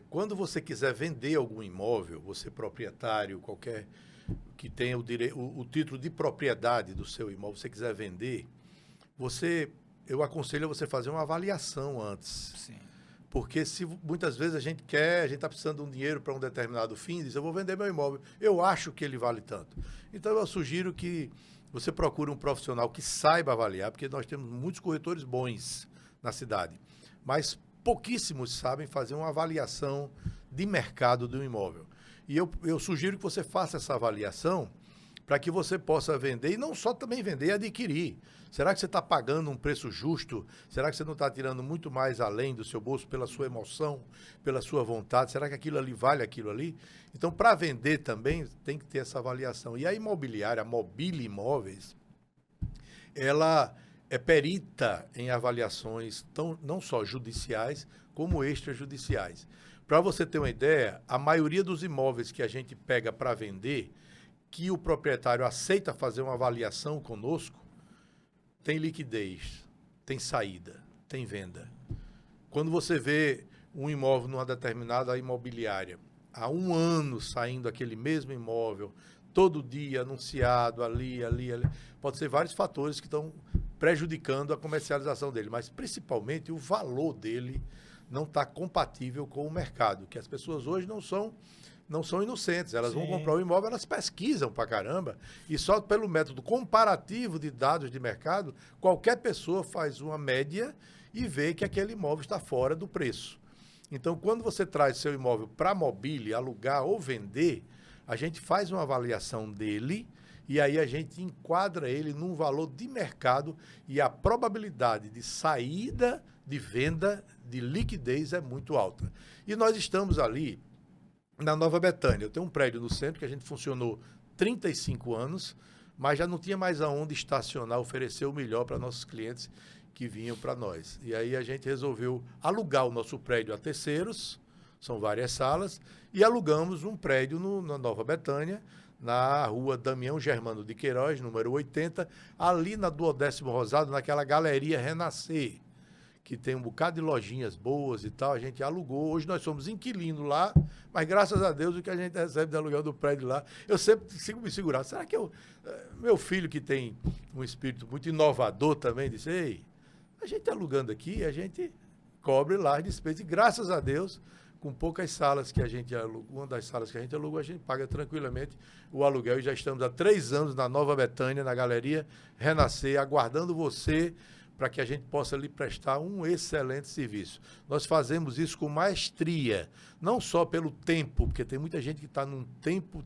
Quando você quiser vender algum imóvel, você proprietário, qualquer que tenha o título de propriedade do seu imóvel, você quiser vender, eu aconselho a você fazer uma avaliação antes. Sim. Porque muitas vezes a gente está precisando de um dinheiro para um determinado fim, diz, eu vou vender meu imóvel, eu acho que ele vale tanto. Então eu sugiro que você procure um profissional que saiba avaliar, porque nós temos muitos corretores bons na cidade, mas pouquíssimos sabem fazer uma avaliação de mercado do imóvel. E eu sugiro que você faça essa avaliação para que você possa vender, e não só também vender e adquirir. Será que você está pagando um preço justo? Será que você não está tirando muito mais além do seu bolso pela sua emoção, pela sua vontade? Será que aquilo ali vale aquilo ali? Então, para vender também, tem que ter essa avaliação. E a imobiliária, a Mobile Imóveis, ela é perita em avaliações não só judiciais, como extrajudiciais. Para você ter uma ideia, a maioria dos imóveis que a gente pega para vender, que o proprietário aceita fazer uma avaliação conosco, tem liquidez, tem saída, tem venda. Quando você vê um imóvel numa determinada imobiliária, há 1 ano saindo aquele mesmo imóvel, todo dia anunciado ali, pode ser vários fatores que estão prejudicando a comercialização dele, mas principalmente o valor dele não está compatível com o mercado, que as pessoas hoje não são inocentes, elas vão comprar um imóvel, elas pesquisam pra caramba, e só pelo método comparativo de dados de mercado, qualquer pessoa faz uma média e vê que aquele imóvel está fora do preço. Então, quando você traz seu imóvel para mobília, alugar ou vender, a gente faz uma avaliação dele, e aí a gente enquadra ele num valor de mercado e a probabilidade de saída, de venda, de liquidez é muito alta. E nós estamos ali na Nova Betânia. Eu tenho um prédio no centro que a gente funcionou 35 anos, mas já não tinha mais aonde estacionar, oferecer o melhor para nossos clientes que vinham para nós. E aí a gente resolveu alugar o nosso prédio a terceiros, são várias salas, e alugamos um prédio na Nova Betânia, na rua Damião Germano de Queiroz, número 80, ali na 12º Rosado, naquela galeria Renascer, que tem um bocado de lojinhas boas e tal, a gente alugou. Hoje nós somos inquilinos lá, mas graças a Deus o que a gente recebe de aluguel do prédio lá, eu sempre consigo me segurar. Será que meu filho, que tem um espírito muito inovador também, disse, ei, a gente alugando aqui, a gente cobre lá as despesas. E graças a Deus, com poucas salas que a gente aluga, uma das salas que a gente aluga, a gente paga tranquilamente o aluguel. E já estamos há 3 anos na Nova Betânia, na Galeria Renascer, aguardando você para que a gente possa lhe prestar um excelente serviço. Nós fazemos isso com maestria, não só pelo tempo, porque tem muita gente que está num tempo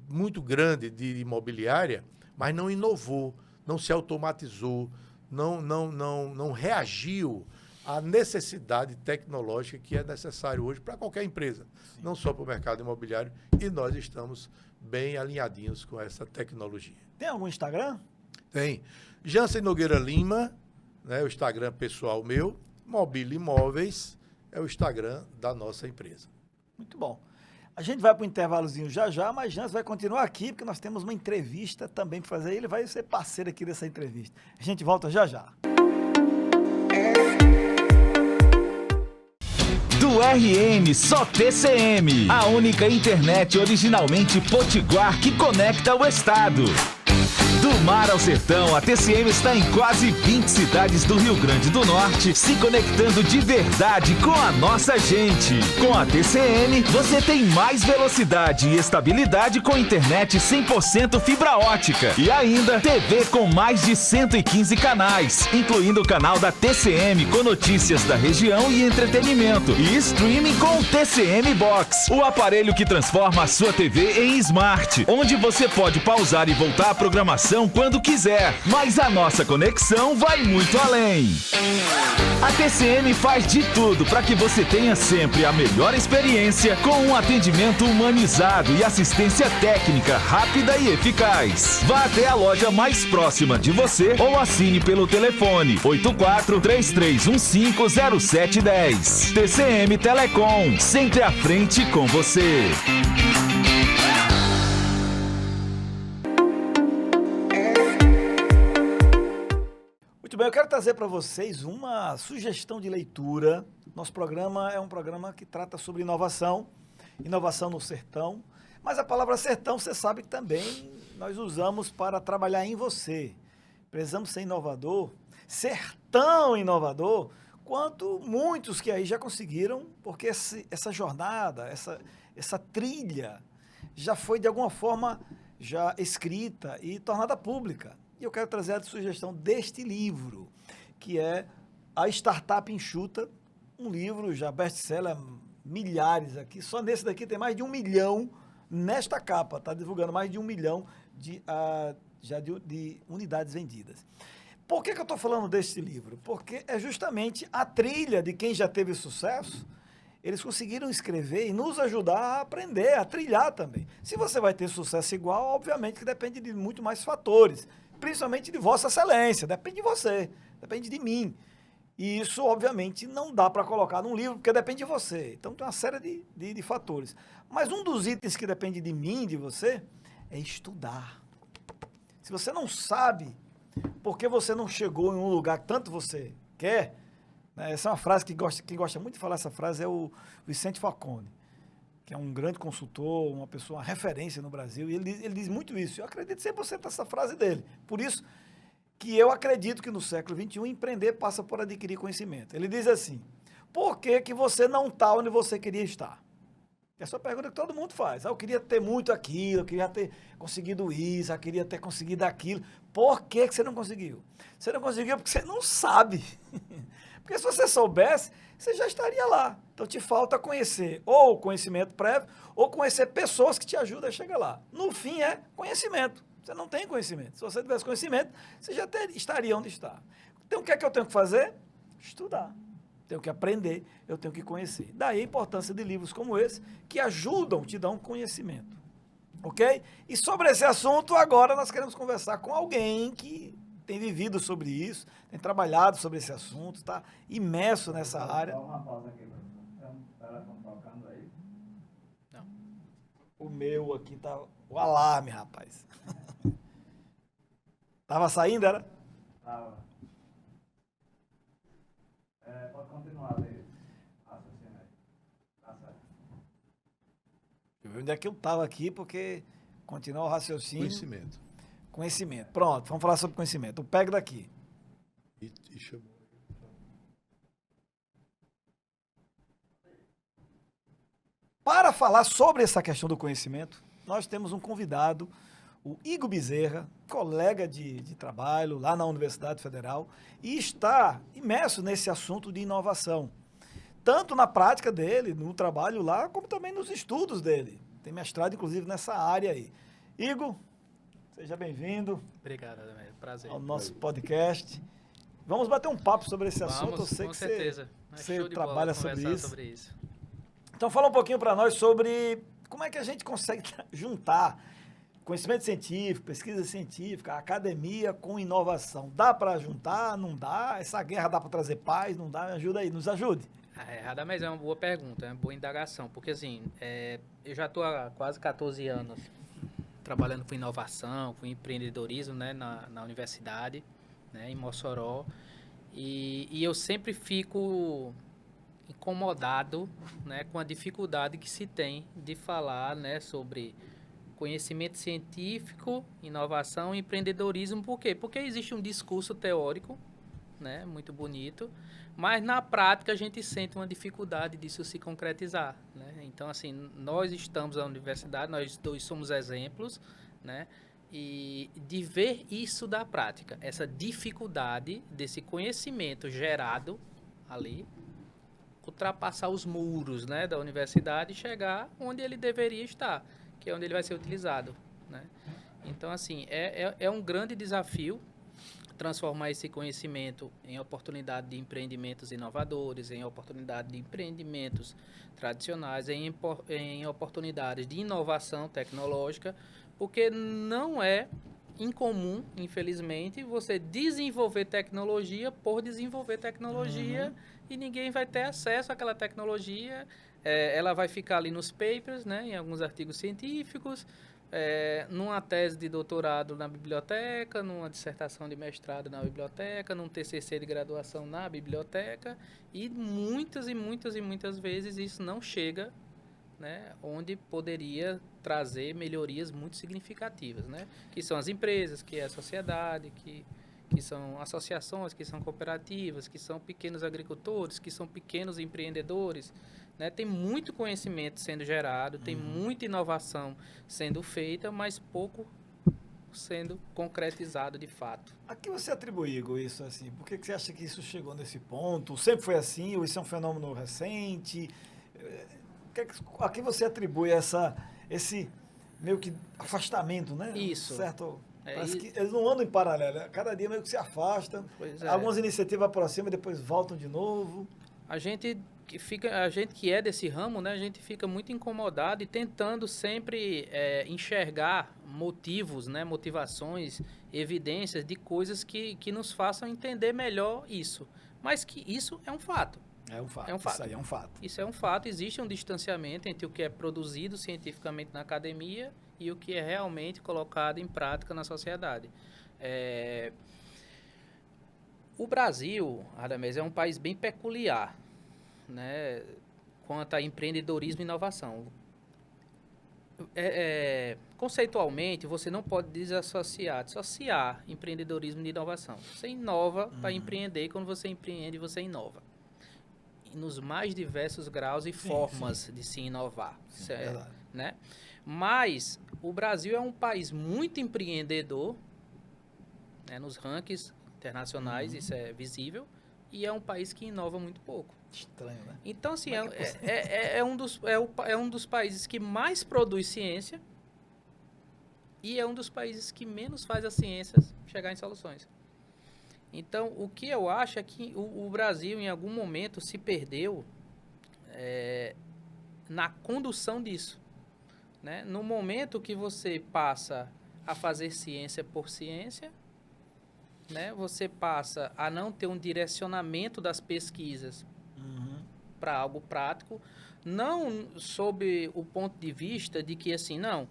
muito grande de imobiliária, mas não inovou, não se automatizou, não reagiu à necessidade tecnológica que é necessário hoje para qualquer empresa, não só para o mercado imobiliário, e nós estamos bem alinhadinhos com essa tecnologia. Tem algum Instagram? Tem. Jansen Nogueira Lima, né, o Instagram pessoal meu. Mobile Imóveis é o Instagram da nossa empresa. Muito bom. A gente vai para o intervalozinho já, mas Jansen vai continuar aqui, porque nós temos uma entrevista também para fazer. Ele vai ser parceiro aqui dessa entrevista. A gente volta já. Do RN Só TCM, a única internet originalmente potiguar que conecta o estado. Do mar ao sertão, a TCM está em quase 20 cidades do Rio Grande do Norte, se conectando de verdade com a nossa gente. Com a TCM, você tem mais velocidade e estabilidade com internet 100% fibra ótica. E ainda, TV com mais de 115 canais, incluindo o canal da TCM com notícias da região e entretenimento. E streaming com o TCM Box, o aparelho que transforma a sua TV em smart, onde você pode pausar e voltar à programação quando quiser, mas a nossa conexão vai muito além. A TCM faz de tudo para que você tenha sempre a melhor experiência, com um atendimento humanizado e assistência técnica rápida e eficaz. Vá até a loja mais próxima de você ou assine pelo telefone 84-3315-0710. TCM Telecom, sempre à frente com você. Bem, eu quero trazer para vocês uma sugestão de leitura. Nosso programa é um programa que trata sobre inovação no sertão, mas a palavra sertão, você sabe que também nós usamos para trabalhar em você. Precisamos ser inovador, ser tão inovador quanto muitos que aí já conseguiram, porque essa jornada, essa trilha já foi de alguma forma já escrita e tornada pública. E eu quero trazer a sugestão deste livro, que é A Startup Enxuta, um livro já best-seller, milhares aqui. Só nesse daqui tem mais de 1 milhão nesta capa, está divulgando mais de 1 milhão de unidades vendidas. Por que eu estou falando deste livro? Porque é justamente a trilha de quem já teve sucesso. Eles conseguiram escrever e nos ajudar a aprender, a trilhar também. Se você vai ter sucesso igual, obviamente que depende de muito mais fatores, principalmente de Vossa Excelência, depende de você, depende de mim. E isso, obviamente, não dá para colocar num livro, porque depende de você. Então, tem uma série de fatores. Mas um dos itens que depende de mim, de você, é estudar. Se você não sabe porque você não chegou em um lugar que tanto você quer, né, essa é uma frase que quem gosta muito de falar essa frase é o Vicente Falcone, que é um grande consultor, uma pessoa, uma referência no Brasil, e ele diz muito isso. Eu acredito 100% nessa frase dele. Por isso que eu acredito que no século XXI, empreender passa por adquirir conhecimento. Ele diz assim, por que você não está onde você queria estar? Essa é a pergunta que todo mundo faz. Eu queria ter muito aquilo, eu queria ter conseguido isso, eu queria ter conseguido aquilo. Por que você não conseguiu? Você não conseguiu porque você não sabe. Porque se você soubesse, você já estaria lá. Então, te falta conhecer ou conhecimento prévio ou conhecer pessoas que te ajudam a chegar lá. No fim, é conhecimento. Você não tem conhecimento. Se você tivesse conhecimento, você já estaria onde está. Então, o que é que eu tenho que fazer? Estudar. Tenho que aprender, eu tenho que conhecer. Daí a importância de livros como esse, que ajudam, te dão conhecimento. Ok? E sobre esse assunto, agora nós queremos conversar com alguém que tem vivido sobre isso, tem trabalhado sobre esse assunto, está imerso nessa área. Dá uma pausa aqui, o telefone tocando aí. Não. O meu aqui está O alarme, rapaz. Tava saindo, era? Tava. Pode continuar, David. Raciocínio aí. Tá certo. Deixa eu ver onde é que eu tava aqui, porque continua o raciocínio. Conhecimento. Conhecimento. Pronto, vamos falar sobre conhecimento. Eu pego daqui. E chamou. Para falar sobre essa questão do conhecimento, nós temos um convidado, o Igor Bezerra, colega de trabalho lá na Universidade Federal, e está imerso nesse assunto de inovação. Tanto na prática dele, no trabalho lá, como também nos estudos dele. Tem mestrado, inclusive, nessa área aí. Igor, seja bem-vindo. Obrigado, Ademir. Prazer. Ao nosso podcast. Vamos bater um papo sobre esse assunto. Eu sei com que certeza. você trabalha sobre sobre isso. Então, fala um pouquinho para nós sobre como é que a gente consegue juntar conhecimento científico, pesquisa científica, academia com inovação. Dá para juntar? Não dá? Essa guerra dá para trazer paz? Não dá? Me ajuda aí, nos ajude. Radamés, é uma boa pergunta, é uma boa indagação, porque assim, eu já estou há quase 14 anos trabalhando com inovação, com empreendedorismo, né, na universidade, né, em Mossoró, e eu sempre fico incomodado, né, com a dificuldade que se tem de falar, né, sobre conhecimento científico, inovação e empreendedorismo. Por quê? Porque existe um discurso teórico, né, muito bonito, mas na prática a gente sente uma dificuldade disso se concretizar, né? Então, assim, nós estamos na universidade, nós dois somos exemplos, né, e de ver isso da prática, essa dificuldade desse conhecimento gerado ali, ultrapassar os muros, né, da universidade e chegar onde ele deveria estar, que é onde ele vai ser utilizado, né? Então, assim, é um grande desafio transformar esse conhecimento em oportunidade de empreendimentos inovadores, em oportunidade de empreendimentos tradicionais, em oportunidades de inovação tecnológica, porque não é incomum, infelizmente, você desenvolver tecnologia por desenvolver tecnologia e ninguém vai ter acesso àquela tecnologia. Ela vai ficar ali nos papers, né, em alguns artigos científicos, numa tese de doutorado na biblioteca, numa dissertação de mestrado na biblioteca, num TCC de graduação na biblioteca, e muitas vezes isso não chega, né, onde poderia trazer melhorias muito significativas, né, que são as empresas, que é a sociedade, que são associações, que são cooperativas, que são pequenos agricultores, que são pequenos empreendedores, né? Tem muito conhecimento sendo gerado, tem muita inovação sendo feita, mas pouco sendo concretizado de fato. A que você atribui, Igor, isso assim? Por que você acha que isso chegou nesse ponto? Sempre foi assim? Ou isso é um fenômeno recente? A que você atribui esse meio que afastamento, né? Isso. Certo? Parece que eles não andam em paralelo. Cada dia meio que se afastam. Pois é. Algumas iniciativas aproximam e depois voltam de novo. A gente que é desse ramo, né, a gente fica muito incomodado e tentando sempre enxergar motivos, né, motivações, evidências de coisas que nos façam entender melhor isso. Mas que isso é um fato. É um fato. Isso aí é um fato. Isso é um fato. Existe um distanciamento entre o que é produzido cientificamente na academia e o que é realmente colocado em prática na sociedade. O Brasil, Radamés, é um país bem peculiar, né, quanto a empreendedorismo e inovação. Conceitualmente, você não pode dissociar empreendedorismo de inovação. Você inova para empreender, e quando você empreende, você inova. E nos mais diversos graus e formas de se inovar. Certo, né? Mas o Brasil é um país muito empreendedor, né, nos rankings internacionais, isso é visível, e é um país que inova muito pouco. Estranho, né? Então, assim, é um dos países que mais produz ciência e é um dos países que menos faz a ciência chegar em soluções. Então, o que eu acho é que o Brasil, em algum momento, se perdeu na condução disso, né? No momento que você passa a fazer ciência por ciência, né, você passa a não ter um direcionamento das pesquisas para algo prático, não sob o ponto de vista de que, assim, não,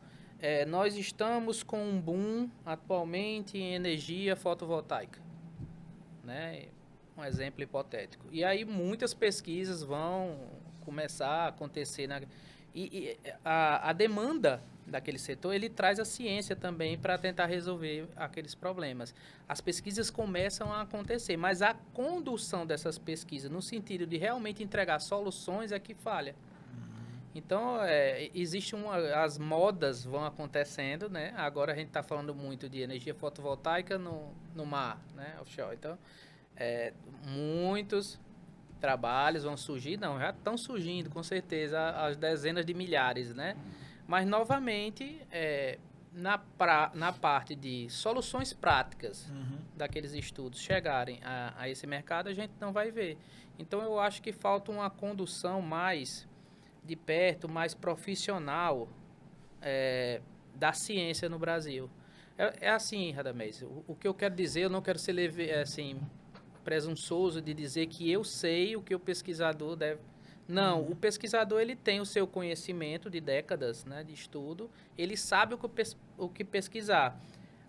nós estamos com um boom atualmente em energia fotovoltaica, né? Um exemplo hipotético. E aí muitas pesquisas vão começar a acontecer. A demanda daquele setor, ele traz a ciência também para tentar resolver aqueles problemas. As pesquisas começam a acontecer, mas a condução dessas pesquisas, no sentido de realmente entregar soluções, é que falha. Então, existe as modas vão acontecendo, né? Agora a gente está falando muito de energia fotovoltaica no mar, né? Offshore. Então, muitos trabalhos vão surgir, não, já estão surgindo, com certeza, as dezenas de milhares, né? Mas, novamente, na parte de soluções práticas daqueles estudos chegarem a esse mercado, a gente não vai ver. Então, eu acho que falta uma condução mais de perto, mais profissional da ciência no Brasil. É assim, Radamés, o que eu quero dizer, eu não quero ser assim, presunçoso de dizer que eu sei o que o pesquisador deve... Não, o pesquisador ele tem o seu conhecimento de décadas, né, de estudo, ele sabe o que pesquisar,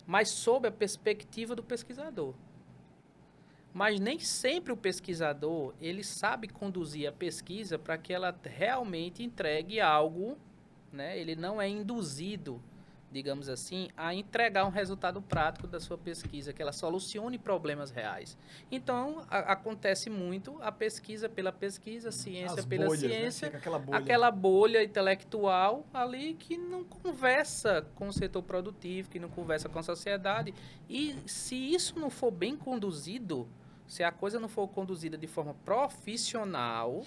mas sob a perspectiva do pesquisador. Mas nem sempre o pesquisador ele sabe conduzir a pesquisa para que ela realmente entregue algo, né? Ele não é induzido, digamos assim, a entregar um resultado prático da sua pesquisa, que ela solucione problemas reais. Então, acontece muito a pesquisa pela pesquisa, a ciência pela bolhas, ciência, né? aquela bolha intelectual ali que não conversa com o setor produtivo, que não conversa com a sociedade. E se isso não for bem conduzido, se a coisa não for conduzida de forma profissional,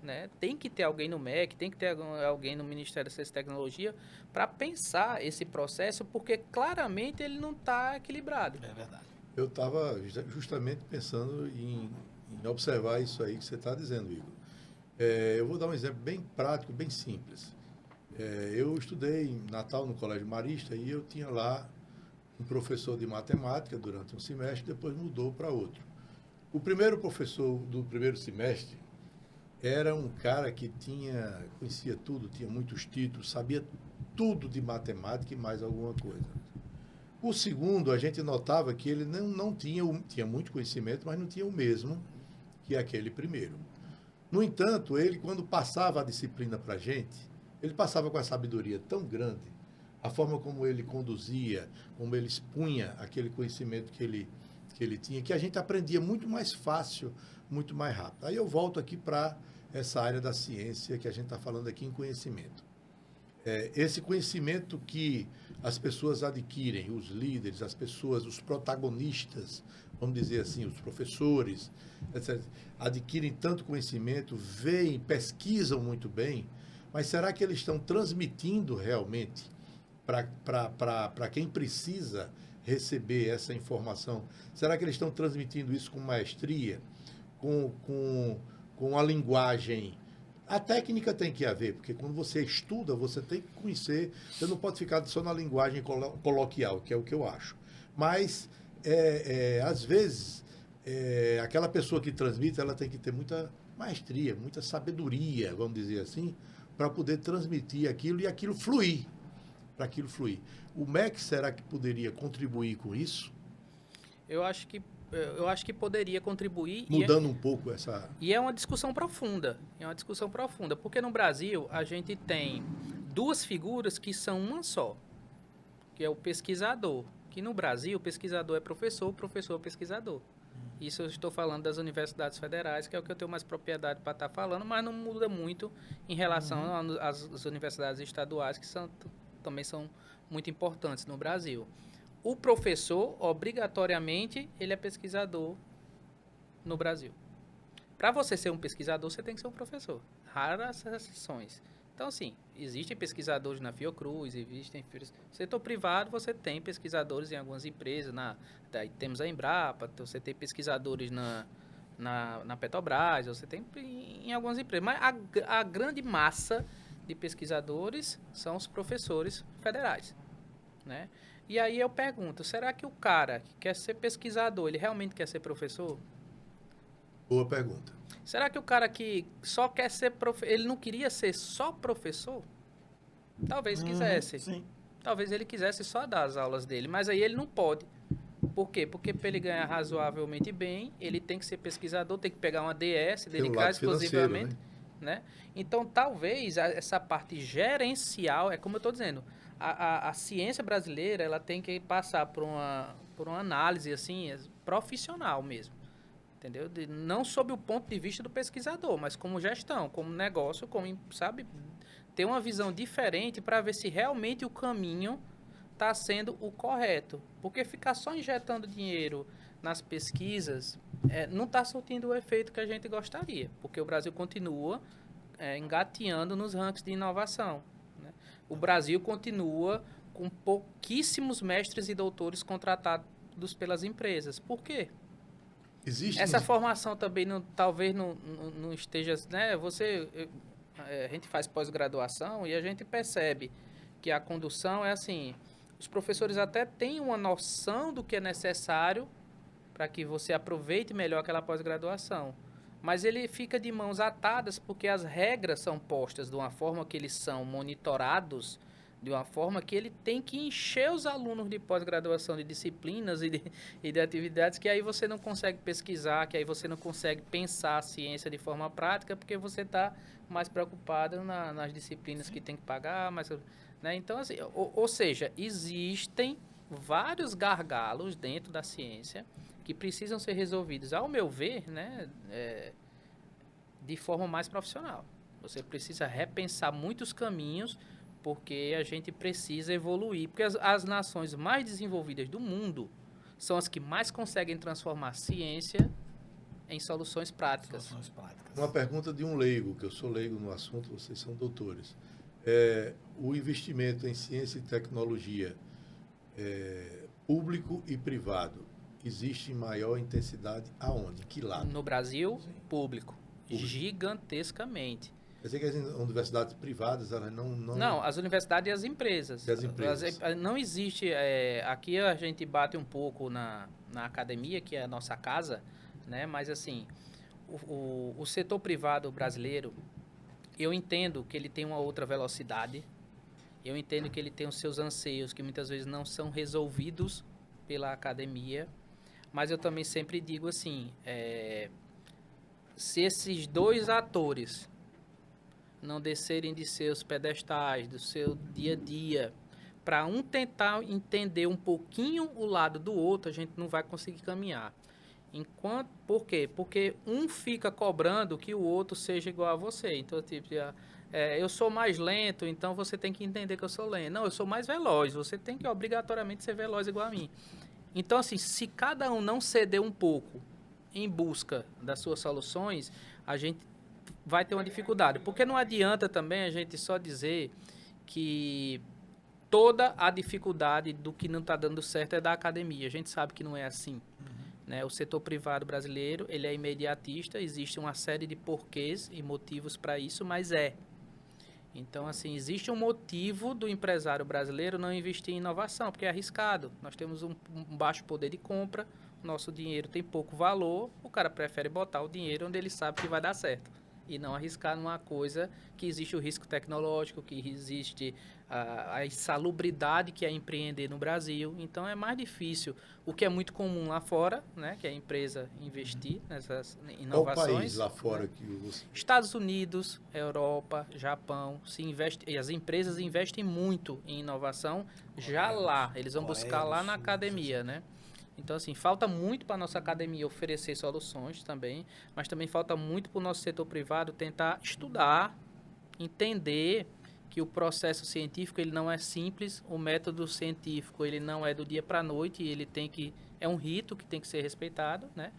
né, tem que ter alguém no MEC, tem que ter alguém no Ministério da Ciência e Tecnologia para pensar esse processo, porque claramente ele não está equilibrado. É verdade. Eu estava justamente pensando em observar isso aí que você está dizendo, Igor. Eu vou dar um exemplo bem prático, bem simples. Eu estudei em Natal, no Colégio Marista, e eu tinha lá um professor de matemática durante um semestre, depois mudou para outro. O primeiro professor do primeiro semestre era um cara que conhecia tudo, tinha muitos títulos, sabia tudo de matemática e mais alguma coisa. O segundo, a gente notava que ele não tinha muito conhecimento, mas não tinha o mesmo que aquele primeiro. No entanto, ele, quando passava a disciplina para a gente, ele passava com a sabedoria tão grande, a forma como ele conduzia, como ele expunha aquele conhecimento que ele tinha, que a gente aprendia muito mais fácil, muito mais rápido. Aí eu volto aqui para essa área da ciência que a gente está falando aqui em conhecimento. Esse conhecimento que as pessoas adquirem, os líderes, as pessoas, os protagonistas, vamos dizer assim, os professores, etc., adquirem tanto conhecimento, veem, pesquisam muito bem, mas será que eles estão transmitindo realmente para quem precisa receber essa informação? Será que eles estão transmitindo isso com maestria, com a linguagem? A técnica tem que haver, porque quando você estuda, você tem que conhecer, você não pode ficar só na linguagem coloquial, que é o que eu acho. Mas, às vezes, aquela pessoa que transmite, ela tem que ter muita maestria, muita sabedoria, vamos dizer assim, para poder transmitir aquilo e aquilo fluir, para aquilo fluir. O MEC, será que poderia contribuir com isso? Eu acho que poderia contribuir. Mudando um pouco essa... E é uma discussão profunda. Porque no Brasil a gente tem duas figuras que são uma só, que é o pesquisador. Que no Brasil o pesquisador é professor, o professor é pesquisador. Isso eu estou falando das universidades federais, que é o que eu tenho mais propriedade para estar falando, mas não muda muito em relação às universidades estaduais, que também são muito importantes no Brasil. O professor, obrigatoriamente, ele é pesquisador no Brasil. Para você ser um pesquisador, você tem que ser um professor. Raras exceções. Então, assim, existem pesquisadores na Fiocruz, existem... No setor privado, você tem pesquisadores em algumas empresas. Daí temos a Embrapa, você tem pesquisadores na Petrobras, você tem em algumas empresas. Mas a grande massa de pesquisadores são os professores federais, né? E aí eu pergunto, será que o cara que quer ser pesquisador, ele realmente quer ser professor? Boa pergunta. Será que o cara que só quer ser professor, ele não queria ser só professor? Talvez quisesse. Sim. talvez ele quisesse só dar as aulas dele, mas aí ele não pode. Por quê? Porque para ele ganhar razoavelmente bem, ele tem que ser pesquisador, tem que pegar uma DS, dedicar exclusivamente, né? Então, talvez essa parte gerencial, é como eu estou dizendo, a ciência brasileira, ela tem que passar por uma análise assim, profissional mesmo, entendeu? Não sob o ponto de vista do pesquisador, mas como gestão, como negócio, como, sabe, ter uma visão diferente para ver se realmente o caminho está sendo o correto. Porque ficar só injetando dinheiro nas pesquisas não está surtindo o efeito que a gente gostaria, porque o Brasil continua engateando nos rankings de inovação, né? O Brasil continua com pouquíssimos mestres e doutores contratados pelas empresas. Por quê? Essa formação também talvez não esteja, né? A gente faz pós-graduação e a gente percebe que a condução é assim, os professores até têm uma noção do que é necessário para que você aproveite melhor aquela pós-graduação, mas ele fica de mãos atadas porque as regras são postas de uma forma que eles são monitorados, de uma forma que ele tem que encher os alunos de pós-graduação de disciplinas e de atividades que aí você não consegue pesquisar, que aí você não consegue pensar a ciência de forma prática, porque você está mais preocupado nas disciplinas que tem que pagar, né? Então, assim, ou seja, existem vários gargalos dentro da ciência que precisam ser resolvidos, ao meu ver, né, de forma mais profissional. Você precisa repensar muitos caminhos, porque a gente precisa evoluir. Porque as nações mais desenvolvidas do mundo são as que mais conseguem transformar a ciência em soluções práticas. Uma pergunta de um leigo, que eu sou leigo no assunto, vocês são doutores. O investimento em ciência e tecnologia, público e privado, existe em maior intensidade aonde? Em que lado? No Brasil, público. Gigantescamente. Quer dizer que as universidades privadas, elas não... Não, as universidades e as empresas. Não existe... aqui a gente bate um pouco na academia, que é a nossa casa, né? Mas, assim, o setor privado brasileiro, eu entendo que ele tem uma outra velocidade, eu entendo que ele tem os seus anseios, que muitas vezes não são resolvidos pela academia, mas eu também sempre digo assim, se esses dois atores não descerem de seus pedestais, do seu dia a dia, para um tentar entender um pouquinho o lado do outro, a gente não vai conseguir caminhar. Por quê? Porque um fica cobrando que o outro seja igual a você. Então, tipo, eu sou mais lento, então você tem que entender que eu sou lento. Não, eu sou mais veloz, você tem que obrigatoriamente ser veloz igual a mim. Então, assim, se cada um não ceder um pouco em busca das suas soluções, a gente vai ter uma dificuldade. Porque não adianta também a gente só dizer que toda a dificuldade do que não está dando certo é da academia. A gente sabe que não é assim. Né? O setor privado brasileiro, ele é imediatista, existe uma série de porquês e motivos para isso, mas Então, assim, existe um motivo do empresário brasileiro não investir em inovação, porque é arriscado. Nós temos um baixo poder de compra, nosso dinheiro tem pouco valor, o cara prefere botar o dinheiro onde ele sabe que vai dar certo. E não arriscar numa coisa que existe o risco tecnológico, que existe a insalubridade que é empreender no Brasil. Então, é mais difícil. O que é muito comum lá fora, né, que é a empresa investir nessas inovações. Qual país lá fora que você... Estados Unidos, Europa, Japão, e as empresas investem muito em inovação já lá. Eles vão buscar lá na academia, né? Então, assim, falta muito para a nossa academia oferecer soluções também, mas também falta muito para o nosso setor privado tentar estudar, entender que o processo científico ele não é simples, o método científico ele não é do dia para a noite, ele é um rito que tem que ser respeitado, né?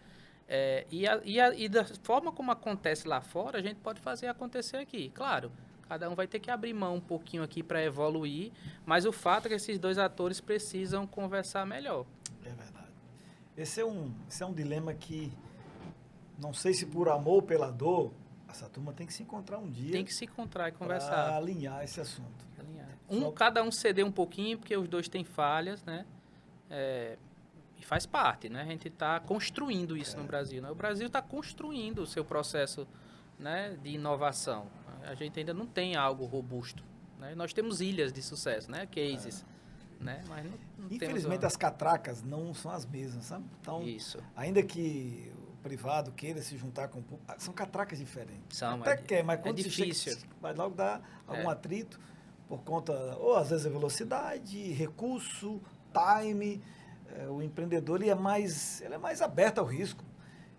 E da forma como acontece lá fora, a gente pode fazer acontecer aqui. Claro, cada um vai ter que abrir mão um pouquinho aqui para evoluir, mas o fato é que esses dois atores precisam conversar melhor. É verdade. Esse é um dilema que, não sei se por amor ou pela dor, essa turma tem que se encontrar um dia. Tem que se encontrar e conversar. Para alinhar esse assunto. Cada um ceder um pouquinho, porque os dois têm falhas, né? E faz parte, né? A gente está construindo isso no Brasil, né? O Brasil está construindo o seu processo, né, de inovação. A gente ainda não tem algo robusto, né? Nós temos ilhas de sucesso, né? Cases. né? Mas não Infelizmente, temos as catracas não são as mesmas, sabe? Então, isso. ainda que o privado queira se juntar com o público, são catracas diferentes. São, Até quer, mas é quando se chega, difícil. vai logo dar algum atrito por conta, ou às vezes, a velocidade, recurso, time. O empreendedor ele é mais aberto ao risco.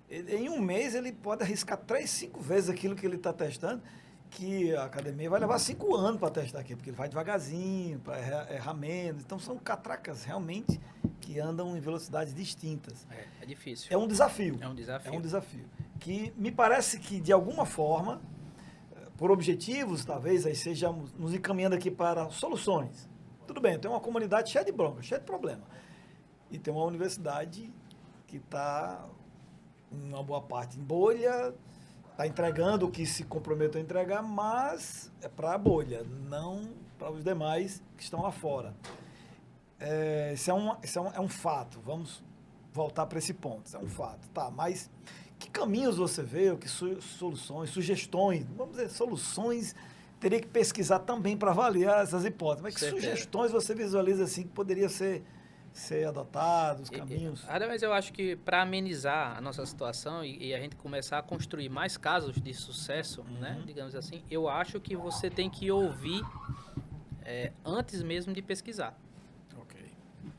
Em um mês, ele pode arriscar 3, 5 vezes aquilo que ele está testando, que a academia vai levar 5 anos para testar aqui, porque ele vai devagarzinho, para errar menos. Então, são catracas realmente que andam em velocidades distintas. É difícil. É um desafio. É um desafio. É um desafio. Que me parece que, de alguma forma, por objetivos, talvez, aí sejamos nos encaminhando aqui para soluções. Tudo bem, tem uma comunidade cheia de bronca, cheia de problema. E tem uma universidade que está, uma boa parte, em bolha, está entregando o que se comprometeu a entregar, mas é para a bolha, não para os demais que estão lá fora. Isso é um fato. Vamos voltar para esse ponto. Isso é um fato. Tá, mas que caminhos você vê, que soluções, sugestões, vamos dizer, soluções, teria que pesquisar também para avaliar essas hipóteses. Mas que sugestões você visualiza assim que poderia ser adotados, caminhos? Mas eu acho que para amenizar a nossa situação e a gente começar a construir mais casos de sucesso, né, digamos assim, eu acho que você tem que ouvir antes mesmo de pesquisar.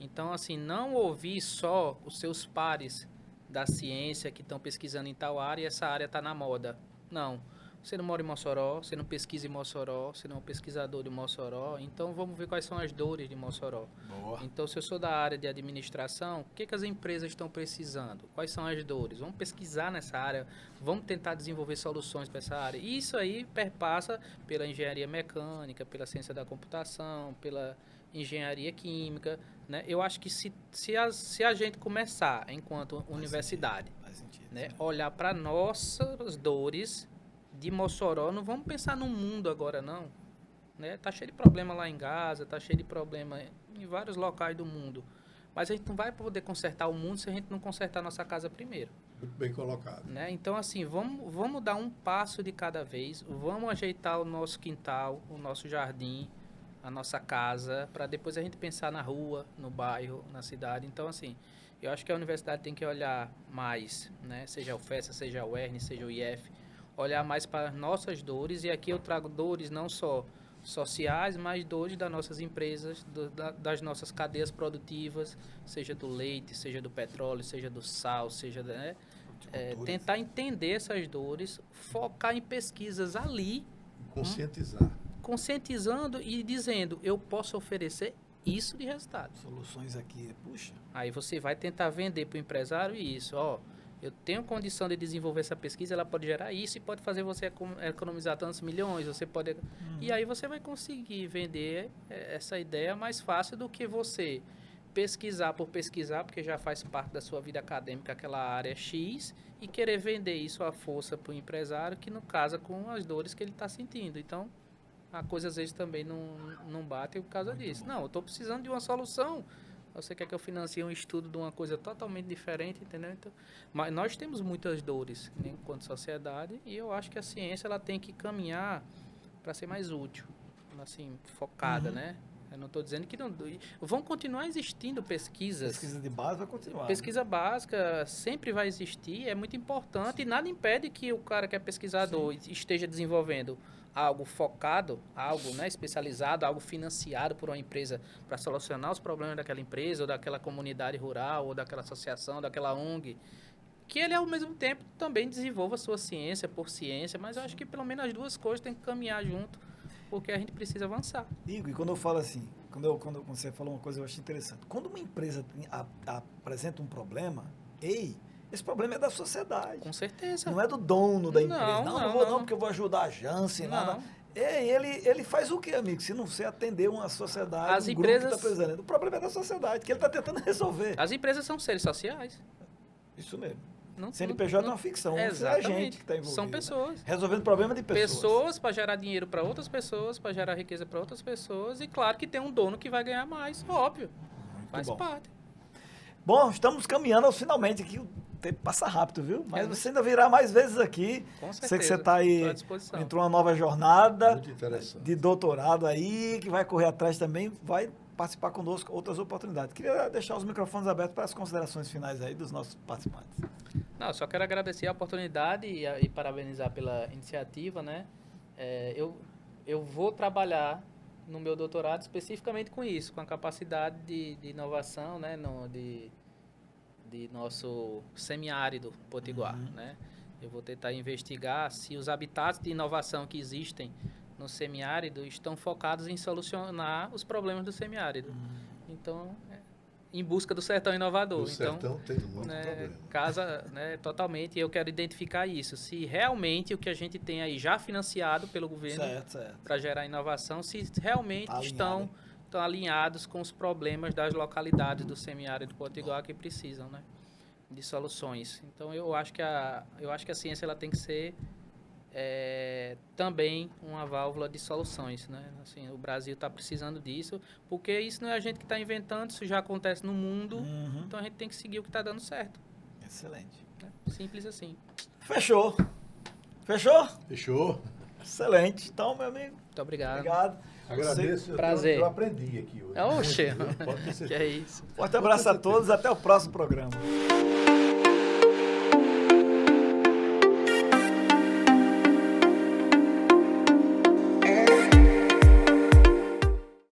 Então, assim, não ouvir só os seus pares da ciência que estão pesquisando em tal área e essa área está na moda. Não. Você não mora em Mossoró, você não pesquisa em Mossoró, você não é um pesquisador de Mossoró, então vamos ver quais são as dores de Mossoró. Boa. Então, se eu sou da área de administração, o que as empresas estão precisando? Quais são as dores? Vamos pesquisar nessa área, vamos tentar desenvolver soluções para essa área. E isso aí perpassa pela engenharia mecânica, pela ciência da computação, pela engenharia química, né? Eu acho que se a gente começar, enquanto universidade, né, olhar para nossas dores de Mossoró, não vamos pensar no mundo agora, não. Né? Tá cheio de problema lá em Gaza, tá cheio de problema em vários locais do mundo. Mas a gente não vai poder consertar o mundo se a gente não consertar a nossa casa primeiro. Muito bem colocado. Né? Então, assim, vamos dar um passo de cada vez, vamos ajeitar o nosso quintal, o nosso jardim, a nossa casa, para depois a gente pensar na rua, no bairro, na cidade. Então, assim, eu acho que a universidade tem que olhar mais, né? Seja a UFESA, seja a UERN, seja o IF, olhar mais para nossas dores, e aqui eu trago dores não só sociais, mas dores das nossas empresas, das nossas cadeias produtivas, seja do leite, seja do petróleo, seja do sal, seja... Né? Tentar entender essas dores, focar em pesquisas ali. Conscientizar. Conscientizando e dizendo, eu posso oferecer isso de resultado. Soluções aqui, puxa. Aí você vai tentar vender para o empresário isso, ó, eu tenho condição de desenvolver essa pesquisa, ela pode gerar isso e pode fazer você economizar tantos milhões, você pode... E aí você vai conseguir vender essa ideia mais fácil do que você pesquisar por pesquisar, porque já faz parte da sua vida acadêmica aquela área X, e querer vender isso à força para o empresário que não casa com as dores que ele está sentindo. Então, a coisa às vezes também não bate por causa disso. Não, eu estou precisando de uma solução. Você quer que eu financie um estudo de uma coisa totalmente diferente, entendeu? Então, mas nós temos muitas dores, né, enquanto sociedade, e eu acho que a ciência ela tem que caminhar para ser mais útil, assim, focada, né? Eu não estou dizendo que não... Vão continuar existindo pesquisas. Pesquisa de base vai continuar. Pesquisa básica sempre vai existir, é muito importante, e nada impede que o cara que é pesquisador esteja desenvolvendo algo focado, algo, né, especializado, algo financiado por uma empresa para solucionar os problemas daquela empresa, ou daquela comunidade rural, ou daquela associação, daquela ONG, que ele ao mesmo tempo também desenvolva a sua ciência por ciência, mas eu acho que pelo menos as duas coisas têm que caminhar junto, porque a gente precisa avançar. Igor, e quando eu falo assim, quando você falou uma coisa eu acho interessante, quando uma empresa apresenta um problema, esse problema é da sociedade. Com certeza. Não é do dono da empresa. Não vou porque eu vou ajudar a Janssen, nada. Ele faz o quê, amigo? Se não você atender uma sociedade, grupo que está precisando. O problema é da sociedade, que ele está tentando resolver. As empresas são seres sociais. Isso mesmo. CNPJ é uma ficção. É a gente que está envolvido. São pessoas. Né? Resolvendo problema de pessoas. Pessoas para gerar dinheiro para outras pessoas, para gerar riqueza para outras pessoas. E claro que tem um dono que vai ganhar mais, óbvio. Faz parte. Bom, estamos caminhando aos finalmente aqui. O tempo passa rápido, viu? Mas você ainda virá mais vezes aqui. Com certeza. Sei que você está aí, entrou uma nova jornada de doutorado aí, que vai correr atrás também, vai participar conosco outras oportunidades. Queria deixar os microfones abertos para as considerações finais aí dos nossos participantes. Não, só quero agradecer a oportunidade e parabenizar pela iniciativa, né? Eu vou trabalhar no meu doutorado especificamente com isso, com a capacidade de inovação, né? De nosso semiárido potiguar, né? Eu vou tentar investigar se os habitats de inovação que existem no semiárido estão focados em solucionar os problemas do semiárido. Então, em busca do sertão inovador. O sertão tem muito problema. Casa, né, totalmente, e eu quero identificar isso. Se realmente o que a gente tem aí já financiado pelo governo para gerar inovação, se realmente estão alinhados com os problemas das localidades do semiárido potiguar que precisam, né, de soluções. Então, eu acho que a ciência ela tem que ser também uma válvula de soluções, né? Assim, o Brasil está precisando disso, porque isso não é a gente que está inventando, isso já acontece no mundo, então a gente tem que seguir o que está dando certo. Excelente. Né? Simples assim. Fechou. Fechou? Fechou. Excelente. Então, meu amigo. Muito obrigado. Obrigado. Agradeço. Prazer. Eu aprendi aqui hoje. Oxe, Pode ter certeza. que é isso. Forte abraço a todos. Até o próximo programa.